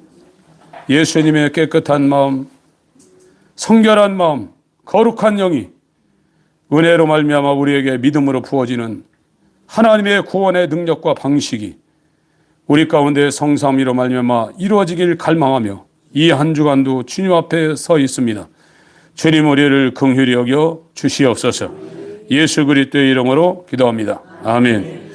예수님의 깨끗한 마음, 성결한 마음, 거룩한 영이 은혜로 말미암아 우리에게 믿음으로 부어지는 하나님의 구원의 능력과 방식이 우리 가운데 성삼위로 말미암아 이루어지길 갈망하며 이 한 주간도 주님 앞에 서 있습니다. 주님 우리를 긍휼히 여겨 주시옵소서. 예수 그리스도의 이름으로 기도합니다. 아멘.